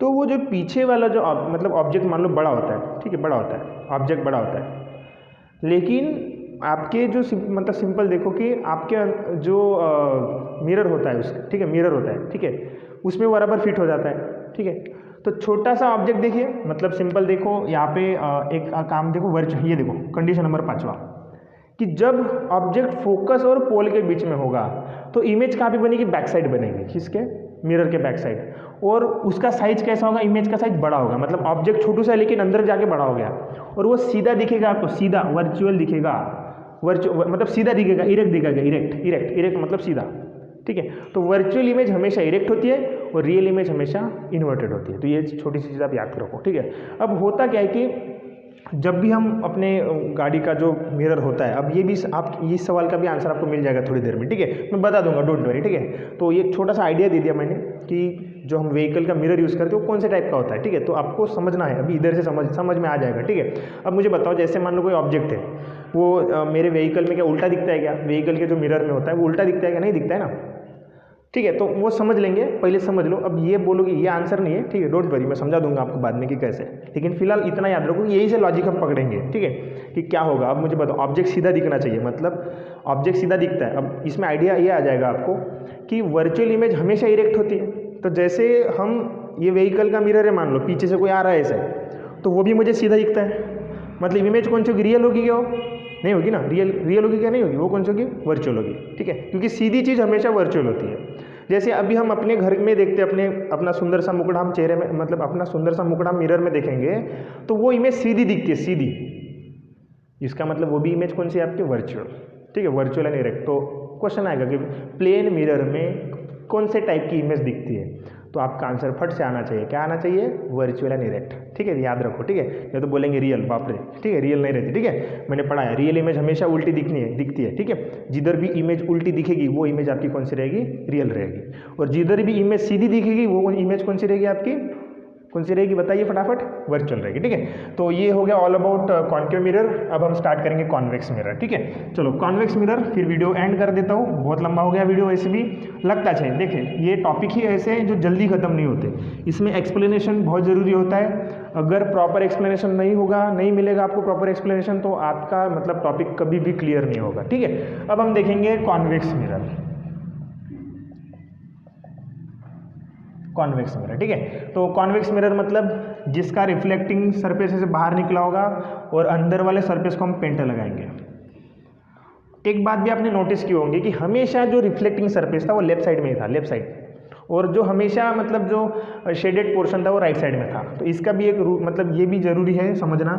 तो वो जो पीछे वाला जो मतलब ऑब्जेक्ट मान लो बड़ा होता है, ठीक है, बड़ा होता है, ऑब्जेक्ट बड़ा होता है, लेकिन आपके जो मतलब सिंपल देखो कि आपके जो मिरर होता है उसका, ठीक है, मिरर होता है, ठीक है, उसमें बराबर फिट हो जाता है, ठीक है। तो छोटा सा ऑब्जेक्ट देखिए, मतलब सिंपल देखो यहाँ पे एक काम देखो, ये देखो कंडीशन नंबर 5, कि जब ऑब्जेक्ट फोकस और पोल के बीच में होगा तो इमेज कहाँ पे बनेगी? बैक साइड बनेगी, किसके? मिरर के बैक साइड। और उसका साइज कैसा होगा? इमेज का साइज बड़ा होगा, मतलब ऑब्जेक्ट छोटू सा है लेकिन अंदर जाके बड़ा हो गया, और वो सीधा दिखेगा आपको, सीधा वर्चुअल दिखेगा, मतलब सीधा दिखेगा, इरेक्ट दिखेगा, इरेक्ट मतलब सीधा, ठीक है। तो वर्चुअल इमेज हमेशा इरेक्ट होती है और रियल इमेज हमेशा इन्वर्टेड होती है। तो ये छोटी सी चीज़ आप याद रखो, ठीक है। अब होता क्या है कि जब भी हम अपने गाड़ी का जो मिरर होता है, अब ये भी आप इस सवाल का भी आंसर आपको मिल जाएगा थोड़ी देर में, ठीक है, मैं बता दूंगा, डोंट वरी, ठीक है। तो ये छोटा सा आइडिया दे दिया मैंने कि जो हम व्हीकल का मिरर यूज़ करते हैं वो कौन से टाइप का होता है, ठीक है। तो आपको समझना है, अभी इधर से समझ में आ जाएगा, ठीक है। अब मुझे बताओ, जैसे मान लो कोई ऑब्जेक्ट है, वो मेरे व्हीकल में क्या उल्टा दिखता है क्या? व्हीकल के जो मिरर में होता है वो उल्टा दिखता है क्या? नहीं दिखता है ना, ठीक है। तो वो समझ लेंगे, पहले समझ लो। अब ये बोलोगे ये आंसर नहीं है, ठीक है, डोंट वरी, मैं समझा दूंगा आपको बाद में कि कैसे, लेकिन फिलहाल इतना याद रखो, यही से लॉजिक हम पकड़ेंगे, ठीक है, कि क्या होगा। अब मुझे बताओ, ऑब्जेक्ट सीधा दिखना चाहिए, मतलब ऑब्जेक्ट सीधा दिखता है। अब इसमें आइडिया ये आ जाएगा आपको कि वर्चुअल इमेज हमेशा इरेक्ट होती है। तो जैसे हम ये व्हीकल का मिरर है, मान लो पीछे से कोई आ रहा है ऐसे, तो वो भी मुझे सीधा दिखता है, मतलब इमेज कौन सी होगी? रियल होगी क्या? नहीं होगी ना, रियल होगी क्या? नहीं होगी, वो कौन सी होगी? वर्चुअल होगी, ठीक है, क्योंकि सीधी चीज़ हमेशा वर्चुअल होती है। जैसे अभी हम अपने घर में देखते हैं, अपना सुंदर सा मुकुट हम चेहरे में, मतलब अपना सुंदर सा मुकुट हम मिरर में देखेंगे तो वो इमेज सीधी दिखती है, सीधी। इसका मतलब वो भी इमेज कौन सी है आपकी? वर्चुअल, ठीक है, वर्चुअल एंड इरेक्ट। तो क्वेश्चन आएगा कि प्लेन मिरर में कौन से टाइप की इमेज दिखती है, तो आपका आंसर फट से आना चाहिए, क्या आना चाहिए? वर्चुअल एंड इरेक्ट, ठीक है, याद रखो, ठीक है। ये तो बोलेंगे रियल, बाप रे, ठीक है, रियल नहीं रहती, ठीक है, मैंने पढ़ा है, रियल इमेज हमेशा उल्टी दिखती है, ठीक है। जिधर भी इमेज उल्टी दिखेगी वो इमेज आपकी कौन सी रहेगी? रियल रहेगी। और जिधर भी इमेज सीधी दिखेगी वो इमेज कौन सी रहेगी आपकी? कौन सी रहेगी बताइए फटाफट? वर्चुअल रहेगी, ठीक है। तो ये हो गया ऑल अबाउट कॉन्केव मिरर। अब हम स्टार्ट करेंगे कॉन्वेक्स मिरर, ठीक है। चलो कॉन्वेक्स मिरर, फिर वीडियो एंड कर देता हूँ, बहुत लंबा हो गया वीडियो वैसे भी, लगता है। देखिए ये टॉपिक ही ऐसे हैं जो जल्दी खत्म नहीं होते, इसमें एक्सप्लेनेशन बहुत ज़रूरी होता है। अगर प्रॉपर एक्सप्लेनेशन नहीं होगा, नहीं मिलेगा आपको प्रॉपर एक्सप्लेनेशन, तो आपका मतलब टॉपिक कभी भी क्लियर नहीं होगा, ठीक है। अब हम देखेंगे कॉन्वेक्स मिरर। कॉन्वेक्स मिरर, ठीक है। तो कॉन्वेक्स मिरर मतलब जिसका रिफ्लेक्टिंग सरफेस से बाहर निकला होगा और अंदर वाले सरफेस को हम पेंट लगाएंगे। एक बात भी आपने नोटिस की होंगी कि हमेशा जो रिफ्लेक्टिंग सरफेस था वो लेफ्ट साइड में ही था, लेफ्ट साइड, और जो हमेशा मतलब जो शेडेड पोर्शन था वो राइट साइड में था। तो इसका भी एक मतलब ये भी ज़रूरी है समझना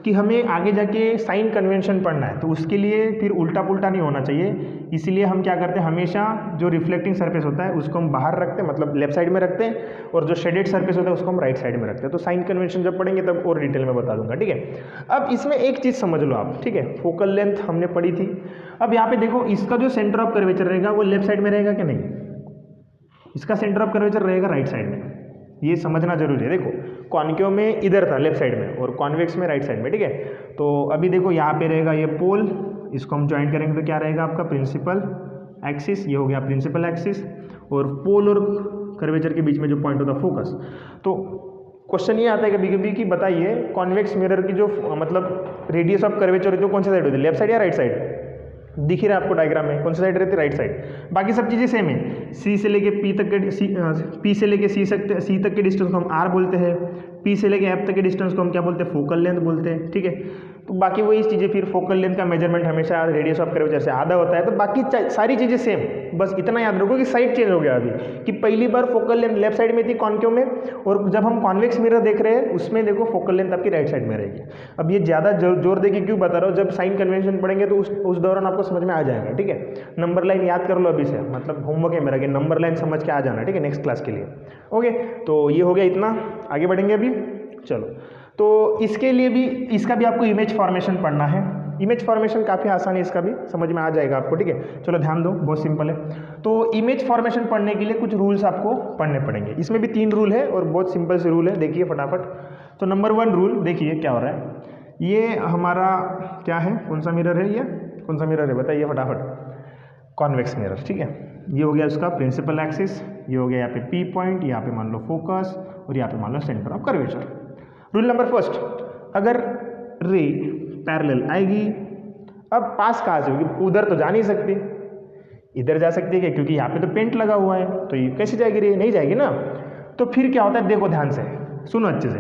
कि हमें आगे जाके साइन कन्वेंशन पढ़ना है, तो उसके लिए फिर उल्टा पुल्टा नहीं होना चाहिए। इसीलिए हम क्या करते हैं, हमेशा जो रिफ्लेक्टिंग सरफेस होता है उसको हम बाहर रखते हैं, मतलब लेफ्ट साइड में रखते हैं, और जो शेडेड सरफेस होता है उसको हम राइट साइड में रखते हैं। तो साइन कन्वेंशन जब पढ़ेंगे तब और डिटेल में बता दूंगा, ठीक है। अब इसमें एक चीज़ समझ लो आप, ठीक है, फोकल लेंथ हमने पढ़ी थी। अब यहाँ पे देखो इसका जो सेंटर ऑफ कर्वेचर रहेगा वो लेफ्ट साइड में रहेगा कि नहीं, इसका सेंटर ऑफ कर्वेचर रहेगा राइट साइड में, ये समझना जरूरी है। देखो कॉन्केव में इधर था लेफ्ट साइड में और कॉन्वेक्स में राइट साइड में, ठीक है। तो अभी देखो यहाँ पे रहेगा ये पोल, इसको हम ज्वाइन करेंगे तो क्या रहेगा आपका प्रिंसिपल एक्सिस, ये हो गया प्रिंसिपल एक्सिस, और पोल और कर्वेचर के बीच में जो पॉइंट होता है फोकस। तो क्वेश्चन ये आता है कभी कभी कि बताइए कॉन्वेक्स मिरर की जो मतलब रेडियस ऑफ कर्वेचर जो कौन सी साइड होती है, लेफ्ट साइड या राइट साइड, दिख ही रहा है आपको डायग्राम में, कौन सी साइड रहती है, राइट साइड। बाकी सब चीज़ें सेम है, सी से लेके पी तक के पी से लेके सी तक के डिस्टेंस को हम आर बोलते हैं, पी से लेके एफ तक के डिस्टेंस को हम क्या बोलते हैं, फोकल लेंथ बोलते हैं, ठीक है। तो बाकी वही चीज़ें, फिर फोकल लेंथ का मेजरमेंट हमेशा रेडियस ऑफ कर्वेचर से आधा होता है। तो बाकी सारी चीज़ें सेम, बस इतना याद रखो कि साइड चेंज हो गया अभी, कि पहली बार फोकल लेंथ लेफ्ट साइड में थी कॉन्केव में, और जब हम कॉन्वेक्स मिरर देख रहे हैं उसमें देखो फोकल लेंथ आपकी राइट साइड में रहेगी। अब ये ज़्यादा जोर दे के क्यों बता रहा हूँ, जब साइन कन्वेंशन पढ़ेंगे तो उस दौरान आपको समझ में आ जाएगा, ठीक है। नंबर लाइन याद कर लो अभी से, मतलब होमवर्क है मेरा कि नंबर लाइन समझ के आ जाना, ठीक है, नेक्स्ट क्लास के लिए। ओके, तो ये हो गया इतना, आगे बढ़ेंगे अभी, चलो। तो इसके लिए भी, इसका भी आपको इमेज फॉर्मेशन पढ़ना है। इमेज फॉर्मेशन काफ़ी आसान है, इसका भी समझ में आ जाएगा आपको, ठीक है। चलो ध्यान दो, बहुत सिंपल है। तो इमेज फॉर्मेशन पढ़ने के लिए कुछ रूल्स आपको पढ़ने पड़ेंगे। इसमें भी 3 रूल है और बहुत सिंपल से रूल है, देखिए फटाफट। तो नंबर 1 रूल देखिए क्या हो रहा है, ये हमारा क्या है, कौन सा मिरर है, ये कौन सा मिरर है बताइए फटाफट, कॉन्वेक्स मिरर, ठीक है। ये हो गया उसका प्रिंसिपल एक्सिस, ये हो गया यहाँ पे पी पॉइंट, यहाँ पे मान लो फोकस, और यहाँ पे मान लो centre of curvature. Rule number first, अगर रे पैरेलल आएगी, अब पास कहाँ से होगी, उधर तो जा नहीं सकती, इधर जा सकती है क्या, क्योंकि यहाँ पे तो पेंट लगा हुआ है, तो ये कैसे जाएगी, रे नहीं जाएगी ना। तो फिर क्या होता है, देखो ध्यान से सुनो अच्छे से,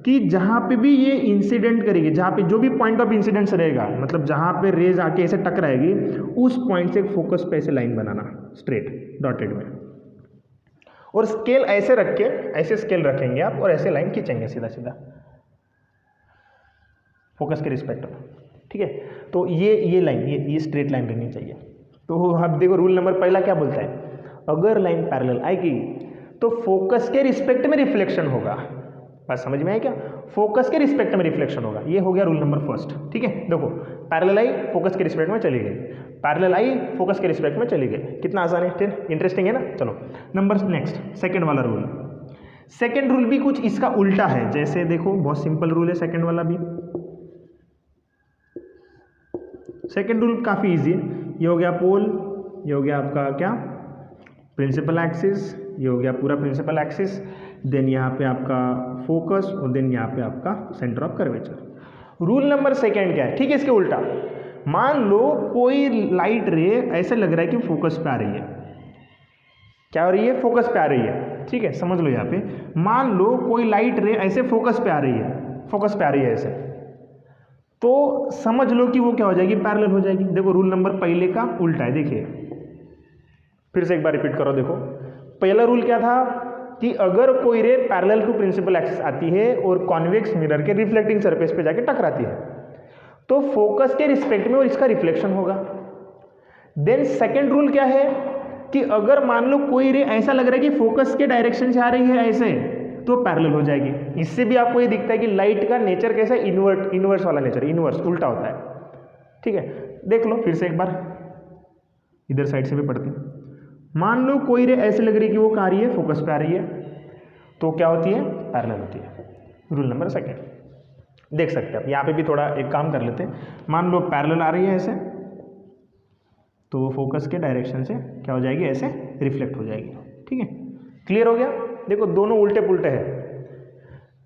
कि जहाँ पे भी ये इंसिडेंट करेगी, जहाँ पे जो भी पॉइंट ऑफ इंसिडेंस रहेगा, मतलब जहाँ पे रेज आके ऐसे टकराएगी, उस पॉइंट से फोकस पे ऐसे लाइन बनाना स्ट्रेट डॉटेड में, और स्केल ऐसे रख के, ऐसे स्केल रखेंगे आप और ऐसे लाइन खींचेंगे सीधा सीधा फोकस के रिस्पेक्ट में, ठीक है। तो ये लाइन, ये स्ट्रेट लाइन रहनी चाहिए। तो अब देखो रूल नंबर पहला क्या बोलता है, अगर लाइन पैरेलल आएगी तो फोकस के रिस्पेक्ट में रिफ्लेक्शन होगा। बात समझ में आया क्या, फोकस के रिस्पेक्ट में रिफ्लेक्शन होगा, ये हो गया रूल नंबर फर्स्ट, ठीक है। देखो पैरेलल आई, फोकस के रिस्पेक्ट में चली गई, पैरेलल आई, फोकस के रिस्पेक्ट में चली गई, कितना आसान है, इंटरेस्टिंग है ना। चलो नंबर नेक्स्ट, सेकंड वाला रूल। सेकंड रूल भी कुछ इसका उल्टा है, जैसे देखो बहुत सिंपल रूल है सेकंड वाला भी। सेकंड रूल काफ़ी इजी है, ये हो गया पोल, ये हो गया आपका क्या प्रिंसिपल एक्सिस, ये हो गया पूरा प्रिंसिपल एक्सिस, देन यहाँ पे आपका फोकस, और देन यहाँ पे आपका centre of curvature. Rule number second क्या है, ठीक है, इसके उल्टा, मान लो कोई लाइट रे ऐसे लग रहा है कि फोकस पे आ रही है, क्या हो रही है, फोकस पे आ रही है, ठीक है, समझ लो यहाँ पे, मान लो कोई लाइट रे ऐसे फोकस पे आ रही है, फोकस पे आ रही है ऐसे, तो समझ लो कि वो क्या हो जाएगी, पैरेलल हो जाएगी। देखो रूल नंबर पहले का उल्टा है, देखिए फिर से एक बार रिपीट करो। देखो पहला रूल क्या था कि अगर कोई ray parallel to principal axis आती है और कॉन्वेक्स मिरर के रिफ्लेक्टिंग सरफेस पे जाके टकराती है, तो फोकस के रिस्पेक्ट में और इसका रिफ्लेक्शन होगा। देन सेकंड रूल क्या है कि अगर मान लो कोई रे ऐसा लग रहा है कि फोकस के डायरेक्शन से आ रही है ऐसे, तो पैरेलल हो जाएगी। इससे भी आपको ये दिखता है कि लाइट का नेचर कैसा है, इनवर्स वाला नेचर, इनवर्स उल्टा होता है, ठीक है। देख लो फिर से एक बार, इधर साइड से भी पढ़ते हैं। मान लो कोई रे ऐसे लग रही है कि वो कहाँ आ रही है, फोकस पे आ रही है, तो क्या होती है, पैरेलल होती है। रूल नंबर सेकंड देख सकते हैं आप, यहाँ पे भी थोड़ा एक काम कर लेते हैं। मान लो पैरेलल आ रही है ऐसे, तो वो फोकस के डायरेक्शन से क्या हो जाएगी, ऐसे रिफ्लेक्ट हो जाएगी, ठीक है। क्लियर हो गया, देखो दोनों उल्टे पुल्टे हैं।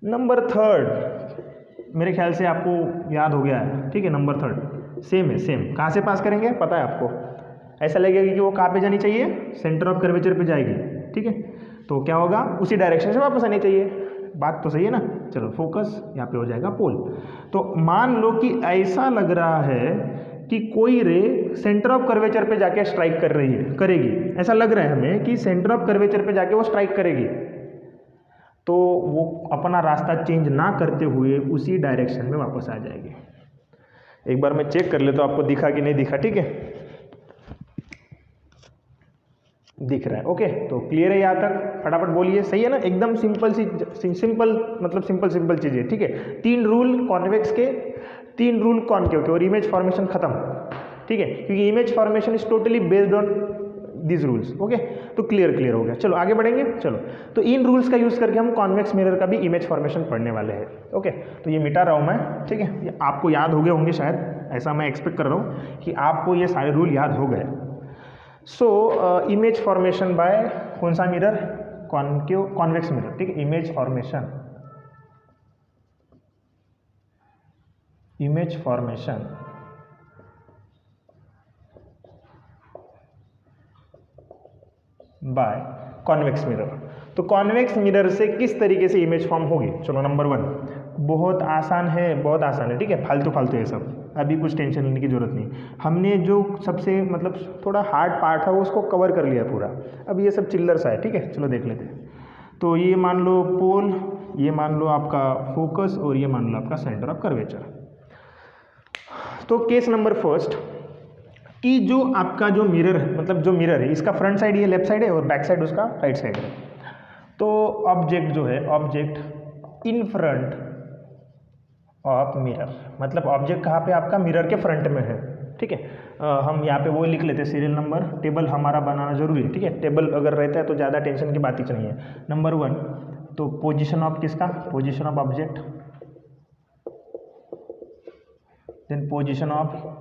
नंबर थर्ड मेरे ख्याल से आपको याद हो गया है, ठीक है। नंबर थर्ड सेम है, सेम, कहाँ से पास करेंगे पता है आपको, ऐसा लगेगा कि वो कहाँ पे जानी चाहिए, सेंटर ऑफ कर्वेचर पे जाएगी, ठीक है। तो क्या होगा, उसी डायरेक्शन से वापस आनी चाहिए। बात तो सही है ना। चलो फोकस यहाँ पे हो जाएगा पोल। तो मान लो कि ऐसा लग रहा है कि कोई रे सेंटर ऑफ कर्वेचर पे जाके स्ट्राइक कर रही है, करेगी, ऐसा लग रहा है हमें कि सेंटर ऑफ कर्वेचर पे जाके वो स्ट्राइक करेगी, तो वो अपना रास्ता चेंज ना करते हुए उसी डायरेक्शन में वापस आ जाएगी। एक बार मैं चेक कर लेता हूँ आपको दिखा कि नहीं दिखा। ठीक है, दिख रहा है। ओके, तो क्लियर है यहाँ तक, फटाफट बोलिए। सही है ना, एकदम सिंपल सिंपल चीज़ है। ठीक है, 3 रूल कॉन्वेक्स के, 3 रूल कॉनकेव के, और इमेज फॉर्मेशन खत्म। ठीक है, क्योंकि image formation is totally based on this rules. Okay, तो क्लियर हो गया। चलो आगे बढ़ेंगे। चलो, तो इन रूल्स का यूज़ करके हम कॉन्वेक्स मिरर का भी इमेज फॉर्मेशन पढ़ने वाले हैं। ओके, तो ये मिटा रहा हूँ मैं। ठीक है, ये आपको याद हो गए होंगे शायद, ऐसा मैं एक्सपेक्ट कर रहा हूँ कि आपको ये सारे रूल याद हो गए। सो इमेज फॉर्मेशन बाय कौन सा मिरर, कॉनकेव कॉन्वेक्स मिरर। ठीक है, image formation by convex mirror. तो कॉन्वेक्स मिरर से किस तरीके से इमेज फॉर्म होगी। चलो नंबर 1, बहुत आसान है। ठीक है, फालतू ये सब, अभी कुछ टेंशन लेने की जरूरत नहीं। हमने जो सबसे मतलब थोड़ा हार्ड पार्ट है वो उसको कवर कर लिया पूरा, अब ये सब चिल्लर सा है। ठीक है, चलो देख लेते हैं। तो ये मान लो पोल, ये मान लो आपका फोकस, और ये मान लो आपका सेंटर ऑफ कर्वेचर। तो केस नंबर फर्स्ट कि जो आपका जो मिरर है, मतलब जो मिरर है इसका फ्रंट साइड ये लेफ्ट साइड है और बैक साइड उसका राइट साइड है। तो ऑब्जेक्ट जो है, object in front of mirror, मतलब ऑब्जेक्ट कहाँ पे आपका मिरर के फ्रंट में है। ठीक है, हम यहाँ पे वो लिख लेते हैं सीरियल नंबर, टेबल हमारा बनाना जरूरी है। ठीक है, टेबल अगर रहता है तो ज़्यादा टेंशन की बात ही नहीं है। नंबर 1, तो पोजीशन ऑफ किसका, position of object, then position of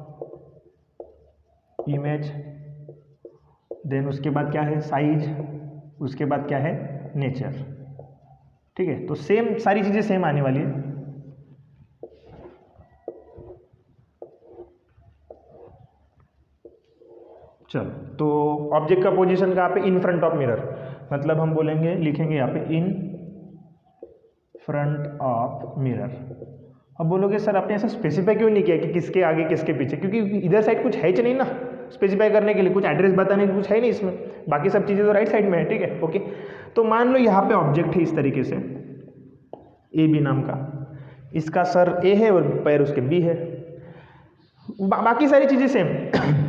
image, then उसके बाद क्या है साइज, उसके बाद क्या है नेचर। ठीक है, तो सेम सारी चीज़ें सेम आने वाली है। चलो, तो ऑब्जेक्ट का पोजीशन कहाँ पे, इन फ्रंट ऑफ मिरर, मतलब हम बोलेंगे, लिखेंगे यहाँ पे इन फ्रंट ऑफ मिरर। अब बोलोगे सर आपने ऐसा स्पेसिफाई क्यों नहीं किया कि किसके आगे किसके पीछे, क्योंकि इधर साइड कुछ है ही नहीं ना स्पेसिफाई करने के लिए, कुछ एड्रेस बताने के कुछ है नहीं इसमें, बाकी सब चीज़ें तो राइट साइड में है। ठीक है, ओके। तो मान लो यहाँ पे ऑब्जेक्ट है इस तरीके से, ए बी नाम का, इसका सर ए है और पैर उसके बी है, बाकी सारी चीज़ें सेम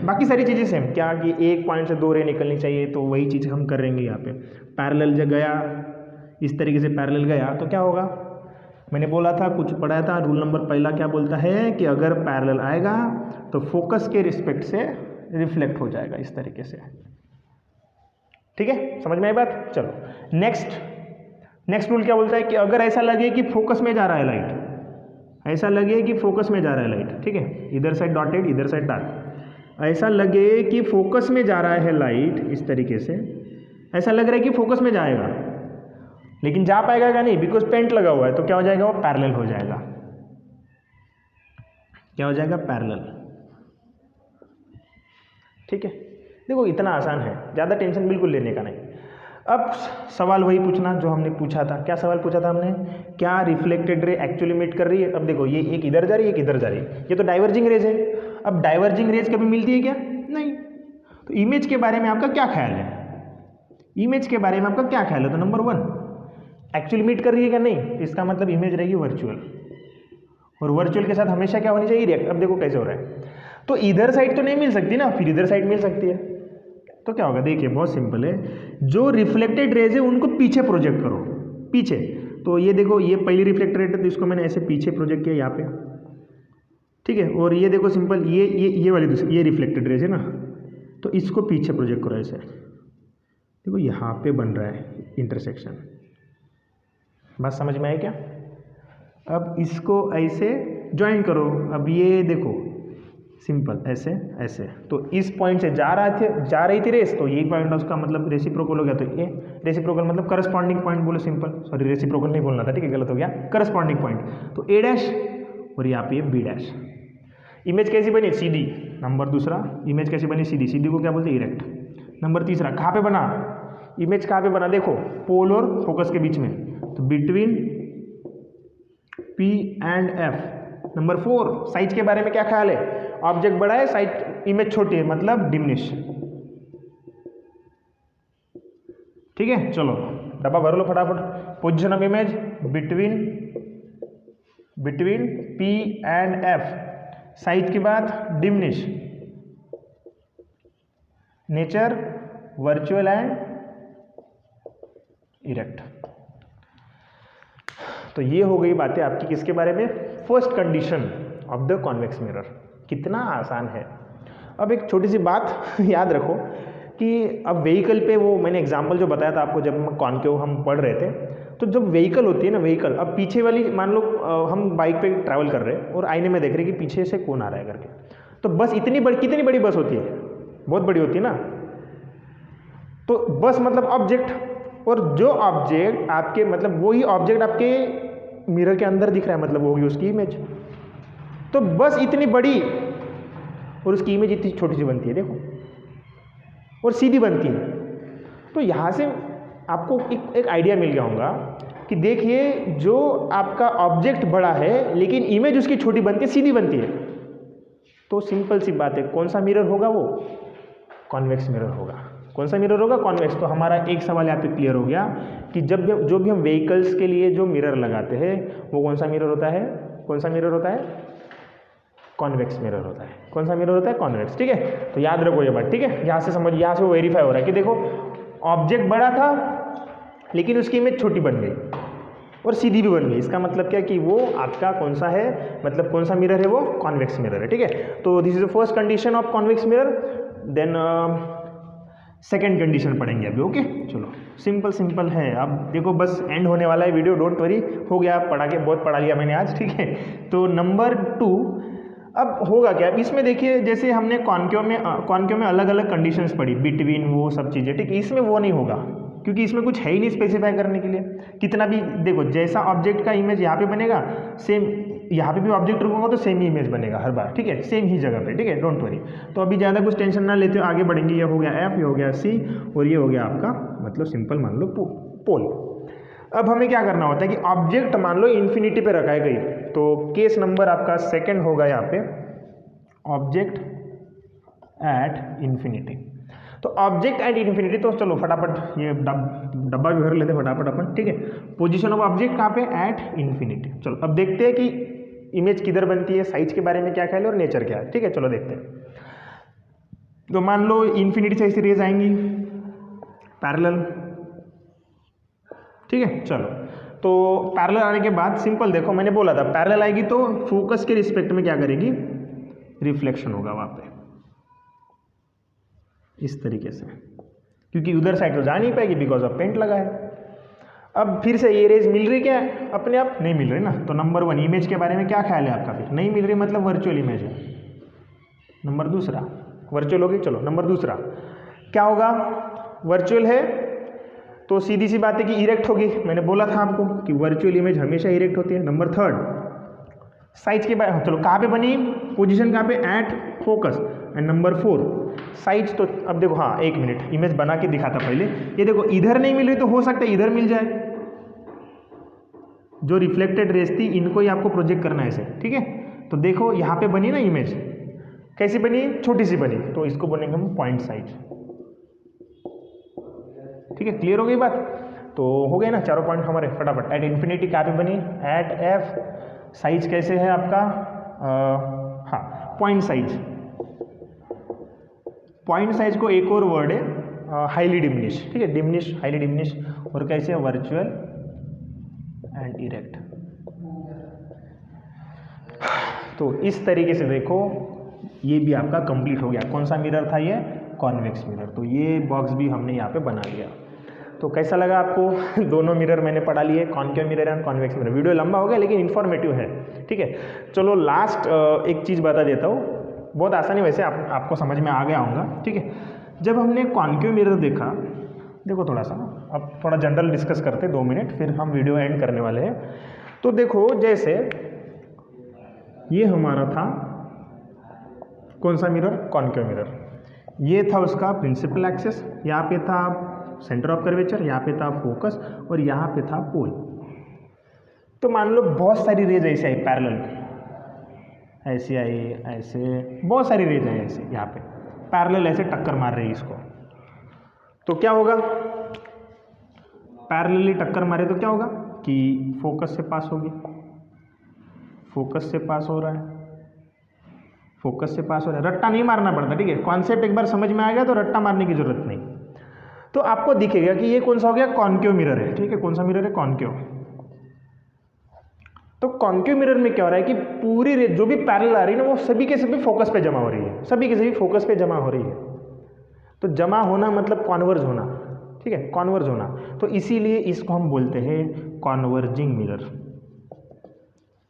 बाकी सारी चीज़ें सेम, क्या कि एक पॉइंट से 2 रे निकलनी चाहिए, तो वही चीज़ हम करेंगे यहाँ पे। पैरेलल जब गया, इस तरीके से पैरेलल गया तो क्या होगा, मैंने बोला था, कुछ पढ़ाया था, रूल नंबर पहला क्या बोलता है कि अगर पैरेलल आएगा तो फोकस के रिस्पेक्ट से रिफ्लेक्ट हो जाएगा इस तरीके से। ठीक है, समझ में आई बात। चलो नेक्स्ट रूल क्या बोलता है कि अगर ऐसा लगे कि फोकस में जा रहा है लाइट, ऐसा लगे कि फोकस में जा रहा है लाइट, ठीक है, इधर साइड डॉटेड इधर साइड डार्क, ऐसा लगे कि फोकस में जा रहा है लाइट इस तरीके से, ऐसा लग रहा है कि फोकस में जाएगा लेकिन जा पाएगा क्या, नहीं, बिकॉज पेंट लगा हुआ है, तो क्या हो जाएगा, वो पैरेलल हो जाएगा। क्या हो जाएगा, पैरेलल। ठीक है, देखो इतना आसान है, ज़्यादा टेंशन बिल्कुल लेने का नहीं। अब सवाल वही पूछना जो हमने पूछा था। क्या सवाल पूछा था हमने, क्या रिफ्लेक्टेड रे एक्चुअली मीट कर रही है। अब देखो ये एक इधर जा रही है, एक इधर जा रही है, ये तो डाइवर्जिंग रेज है। अब डाइवर्जिंग रेज कभी मिलती है क्या, नहीं। तो इमेज के बारे में आपका क्या ख्याल है, इमेज के बारे में आपका क्या ख्याल है। तो नंबर 1, एक्चुअली मीट कर रही है क्या, नहीं, इसका मतलब इमेज रहेगी वर्चुअल, और वर्चुअल के साथ हमेशा क्या होनी चाहिए, रिएक्ट। अब देखो कैसे हो रहा है, तो इधर साइड तो नहीं मिल सकती ना, फिर इधर साइड मिल सकती है, तो क्या होगा, देखिए बहुत सिंपल है, जो रिफ्लेक्टेड रेज है उनको पीछे प्रोजेक्ट करो, पीछे। तो ये देखो, ये पहली रिफ्लेक्टेड रेज है तो इसको मैंने ऐसे पीछे प्रोजेक्ट किया यहाँ पे, ठीक है, और ये देखो सिंपल, ये वाली दूसरी, ये रिफ्लेक्टेड रेज है ना, तो इसको पीछे प्रोजेक्ट करो ऐसे, देखो यहाँ पे बन रहा है इंटरसेक्शन। बात समझ में आए क्या। अब इसको ऐसे ज्वाइन करो, अब ये देखो सिंपल ऐसे ऐसे, तो इस पॉइंट से जा रही थी रेस, तो यही पॉइंट उसका मतलब रेसिप्रोकल हो गया, तो ये रेसिप्रोकल मतलब करस्पॉन्डिंग पॉइंट बोलो, सिंपल, सॉरी रेसिप्रोकल नहीं बोलना था, ठीक है, गलत हो गया, करस्पॉन्डिंग पॉइंट, तो ए डैश और यहाँ पे बी डैश। इमेज कैसी बनी, सीधी। नंबर दूसरा, इमेज कैसी बनी, सीधी, सीधी को क्या बोलते हैं, इरेक्ट। नंबर तीसरा, कहाँ पे बना, इमेज कहाँ पे बना, देखो पोल और फोकस के बीच में, तो between P and F। Number 4, size के बारे में क्या ख्याल है, ऑब्जेक्ट बड़ा है, साइज इमेज छोटी है, मतलब डिमिनिश। ठीक है, चलो डब्बा भर लो फटाफट। Position of image between P and F, size की बात diminish, nature virtual and erect. तो ये हो गई बातें आपकी किसके बारे में, first condition of the convex mirror. कितना आसान है। अब एक छोटी सी बात याद रखो कि अब व्हीकल पे, वो मैंने एग्जांपल जो बताया था आपको जब हम कॉन्केव हम पढ़ रहे थे, तो जब व्हीकल होती है ना, व्हीकल, अब पीछे वाली, मान लो हम बाइक पे ट्रैवल कर रहे हैं और आईने में देख रहे हैं कि पीछे से कौन आ रहा है करके, तो बस इतनी बड़ी, कितनी बड़ी बस होती है, बहुत बड़ी होती है ना। तो बस मतलब ऑब्जेक्ट, और जो ऑब्जेक्ट आपके, मतलब वही ऑब्जेक्ट आपके मिरर के अंदर दिख रहा है, मतलब वो होगी उसकी इमेज। तो बस इतनी बड़ी और उसकी इमेज इतनी छोटी सी बनती है, देखो, और सीधी बनती है। तो यहाँ से आपको एक आइडिया मिल गया होगा कि देखिए, जो आपका ऑब्जेक्ट बड़ा है लेकिन इमेज उसकी छोटी बनती है, सीधी बनती है। तो सिंपल सी बात है, कौन सा मिरर होगा वो, कॉन्वेक्स मिरर होगा। कौन सा मिरर होगा, कॉन्वेक्स। तो हमारा एक सवाल यहाँ पे क्लियर हो गया कि जब जो भी हम व्हीकल्स के लिए जो मिरर लगाते हैं वो कौन सा मिरर होता है, कौन सा मिरर होता है, कॉन्वेक्स मिरर होता है। कौन सा मिरर होता है, कॉन्वेक्स। ठीक है, तो याद रखो ये बात। ठीक है, यहाँ से समझ, यहाँ से वो वेरीफाई हो रहा है कि देखो ऑब्जेक्ट बड़ा था लेकिन उसकी इमेज छोटी बन गई और सीधी भी बन गई। इसका मतलब क्या कि वो आपका कौन सा है, मतलब कौन सा मिरर है, वो कॉन्वेक्स मिरर है। ठीक है, तो this is the first condition of convex mirror. Then second condition पढ़ेंगे अभी। ओके, चलो सिंपल है। अब देखो बस एंड होने वाला है वीडियो, डोंट वरी, हो गया पढ़ा के, बहुत पढ़ा लिया मैंने आज। ठीक है, तो नंबर 2, अब होगा क्या इसमें, देखिए जैसे हमने कॉन्केव में अलग अलग कंडीशंस पढ़ी, बिटवीन, वो सब चीज़ें। ठीक है, इसमें वो नहीं होगा क्योंकि इसमें कुछ है ही नहीं स्पेसिफाई करने के लिए। कितना भी देखो, जैसा ऑब्जेक्ट का इमेज यहाँ पे बनेगा, सेम यहाँ पे भी ऑब्जेक्ट रखूंगा तो सेम ही इमेज बनेगा हर बार। ठीक है, सेम ही जगह पे। ठीक है, डोंट वरी। तो अभी ज़्यादा कुछ टेंशन ना लेते हो, आगे बढ़ेंगे। ये हो गया F, ये हो गया C, और ये हो गया आपका, मतलब सिंपल मान लो पोल। अब हमें क्या करना होता है कि ऑब्जेक्ट मान लो इन्फिनिटी पे रखा है गई, तो केस नंबर आपका सेकेंड होगा यहाँ पे, ऑब्जेक्ट एट इन्फिनिटी। तो ऑब्जेक्ट एट इन्फिनिटी, तो चलो फटाफट ये डब्बा भी भर लेते फटाफट अपन। ठीक है, पोजीशन ऑफ ऑब्जेक्ट कहाँ पे, एट इन्फिनिटी। चलो अब देखते हैं कि इमेज किधर बनती है, साइज के बारे में क्या ख्याल है और नेचर क्या है। ठीक है, चलो देखते हैं। तो मान लो इन्फिनिटी से ऐसी रेज आएंगी पैरेलल। ठीक है, चलो तो पैरेलल आने के बाद सिंपल देखो, मैंने बोला था पैरेलल आएगी तो फोकस के रिस्पेक्ट में क्या करेगी, रिफ्लेक्शन होगा वहाँ पे, इस तरीके से, क्योंकि उधर साइड तो जा नहीं पाएगी बिकॉज ऑफ पेंट लगा है। अब फिर से ये रेज मिल रही क्या है, अपने आप नहीं मिल रही ना। तो नंबर 1, इमेज के बारे में क्या ख्याल है आपका, फिर नहीं मिल रही मतलब वर्चुअल इमेज है। नंबर 2, वर्चुअल होगी। चलो नंबर 2 क्या होगा, वर्चुअल है तो सीधी सी बात है कि इरेक्ट होगी। मैंने बोला था आपको कि वर्चुअल इमेज हमेशा इरेक्ट होती है। नंबर 3, साइज के बारे, चलो कहाँ पे बनी, पोजीशन कहाँ पे, at focus. And number 4, size. तो अब देखो, हाँ 1 मिनट, इमेज बना के दिखाता पहले। ये देखो इधर नहीं मिल रही तो हो सकता है इधर मिल जाए, जो रिफ्लेक्टेड रेज थी इनको ही आपको प्रोजेक्ट करना है ऐसे। ठीक है, तो देखो यहाँ पे बनी ना इमेज, कैसी बनी, छोटी सी बनी, तो इसको बोलेंगे हम पॉइंट साइज। ठीक है, क्लियर हो गई बात। तो हो गए ना चारों पॉइंट हमारे फटाफट। एट इन्फिनिटी क्या पे बनी, एट एफ, साइज कैसे है आपका, हाँ पॉइंट साइज। पॉइंट साइज को एक और वर्ड है हाईली डिमिनिश। ठीक है, डिमिनिश, हाईली डिमिनिश, और कैसे, वर्चुअल एंड इरेक्ट। तो इस तरीके से देखो, ये भी आपका कंप्लीट हो गया। कौन सा मिरर था ये, कॉन्वेक्स मिरर। तो ये बॉक्स भी हमने यहाँ पे बना लिया। तो कैसा लगा आपको दोनों मिरर मैंने पढ़ा लिए, concave mirror and convex mirror. Video लंबा हो गया लेकिन इन्फॉर्मेटिव है। ठीक है, चलो लास्ट एक चीज़ बता देता हूँ, बहुत आसानी, वैसे आपको समझ में आ गया होगा। ठीक है, जब हमने कॉन्केव मिरर देखा, देखो थोड़ा सा अब थोड़ा जनरल डिस्कस करते 2 मिनट, फिर हम वीडियो एंड करने वाले हैं। तो देखो जैसे ये हमारा था कौन सा मिरर, कॉन्केव मिरर। ये था उसका प्रिंसिपल एक्सिस, यहाँ पे था सेंटर ऑफ कर्वेचर, यहाँ पे था फोकस और यहाँ पे था पोल। तो मान लो बहुत सारी रेज ऐसे आई पैरेलल, ऐसे आई, ऐसे बहुत सारी रेज आई ऐसे, यहाँ पे पैरेलल ऐसे टक्कर मार रही है इसको, तो क्या होगा, पैरेलली टक्कर मारे तो क्या होगा कि फोकस से पास होगी, फोकस से पास हो रहा है, फोकस से पास हो रहा है, रट्टा नहीं मारना पड़ता, ठीक है। कॉन्सेप्ट एक बार समझ में आ गया तो रट्टा मारने की जरूरत नहीं। तो आपको दिखेगा कि ये कौन सा हो गया, कॉन्केव मिरर है, ठीक है। कौन सा मिरर है, कॉन्केव। तो कॉन्केव मिरर में क्या हो रहा है कि पूरी रेज जो भी पैरेलल आ रही है ना वो सभी के सभी फोकस पे जमा हो रही है, सभी के सभी फोकस पे जमा हो रही है। तो जमा होना मतलब कॉन्वर्ज होना, ठीक है, कॉन्वर्ज होना। तो इसीलिए इसको हम बोलते हैं कॉन्वर्जिंग मिरर।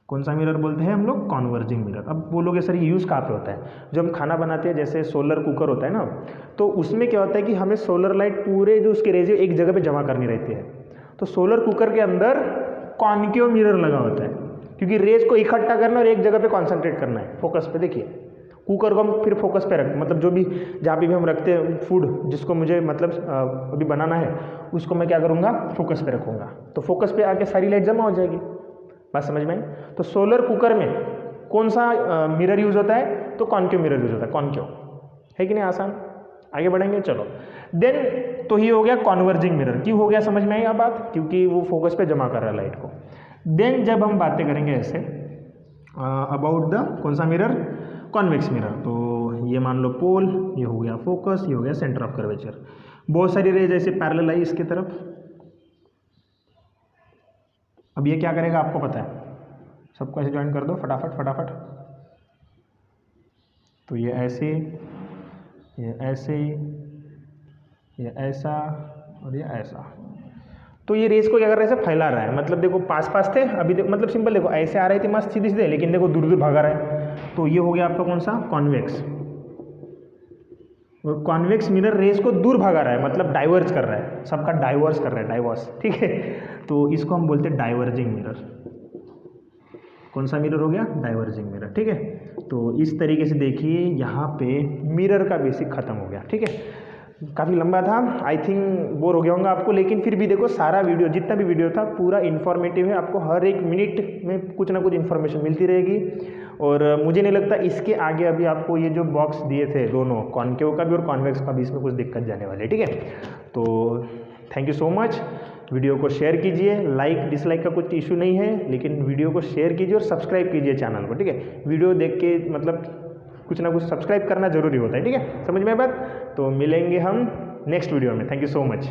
कौन सा मिरर बोलते हैं हम लोग, कॉन्वर्जिंग मिरर। अब बोलोगे सर ये यूज़ कहाँ पे होता है, जो हम खाना बनाते हैं जैसे सोलर कुकर होता है ना, तो उसमें क्या होता है कि हमें सोलर लाइट पूरे जो उसके रेज एक जगह पे जमा करनी रहती है। तो सोलर कुकर के अंदर कॉन्केव मिरर लगा होता है, क्योंकि रेज को इकट्ठा करना और एक जगह पे कॉन्सेंट्रेट करना है, फोकस पे। देखिए कुकर को हम फिर फोकस पे रख, मतलब जो भी जहाँ पे भी हम रखते हैं फूड, जिसको मुझे मतलब अभी बनाना है, उसको मैं क्या करूँगा, फोकस पे रखूँगा, तो फोकस पे आके सारी लाइट जमा हो जाएगी। बात समझ में आई। तो सोलर कुकर में कौन सा मिरर यूज होता है, तो कॉन्केव मिरर यूज होता है, कॉन्केव, है कि नहीं, आसान। आगे बढ़ेंगे, चलो। देन तो ही हो गया कॉन्वर्जिंग मिरर। क्यों हो गया, समझ में आई आप बात, क्योंकि वो फोकस पे जमा कर रहा है लाइट को। देन जब हम बातें करेंगे ऐसे अबाउट द कौन सा मिरर, कॉन्वेक्स मिरर, तो ये मान लो पोल, ये हो गया फोकस, ये हो गया सेंटर ऑफ कर्वेचर। बहुत सारी रेज ऐसे पैरेलल आई इसकी तरफ। अब ये क्या करेगा आपको पता है, सबको ऐसे ज्वाइन कर दो फटाफट फटाफट। तो ये ऐसे, ये ऐसे, ये ऐसा और ये ऐसा। तो ये रेस को क्या कर रहा है, ऐसे फैला रहा है, मतलब देखो पास पास थे अभी, देखो मतलब सिंपल, देखो ऐसे आ रहे थे मस्त सीधे सीधे, लेकिन देखो दूर दूर भागा रहा है। तो ये हो गया आपका कौन सा, कॉन्वेक्स। और कॉन्वेक्स मिरर रेस को दूर भगा रहा है, मतलब डाइवर्ज कर रहा है, सबका डाइवर्स कर रहा है, डाइवर्स, ठीक है। तो इसको हम बोलते हैं डाइवर्जिंग मिरर। कौन सा मिरर हो गया, डाइवर्जिंग मिरर, ठीक है। तो इस तरीके से देखिए यहाँ पे मिरर का बेसिक खत्म हो गया, ठीक है। काफ़ी लंबा था, आई थिंक बोर हो गया होगा आपको, लेकिन फिर भी देखो सारा वीडियो, जितना भी वीडियो था पूरा इन्फॉर्मेटिव है, आपको हर एक मिनट में कुछ ना कुछ इन्फॉर्मेशन मिलती रहेगी। और मुझे नहीं लगता इसके आगे अभी आपको ये जो बॉक्स दिए थे दोनों, कॉन्केव का भी और कॉन्वेक्स का भी, इसमें कुछ दिक्कत जाने वाली है, ठीक है। तो thank you so much. Video को शेयर कीजिए, लाइक डिसलाइक का कुछ इशू नहीं है, लेकिन वीडियो को शेयर कीजिए और सब्सक्राइब कीजिए चैनल को, ठीक है। वीडियो देख के मतलब कुछ ना कुछ सब्सक्राइब करना जरूरी होता है, ठीक है। समझ में बात। तो मिलेंगे हम नेक्स्ट वीडियो में। Thank you so much.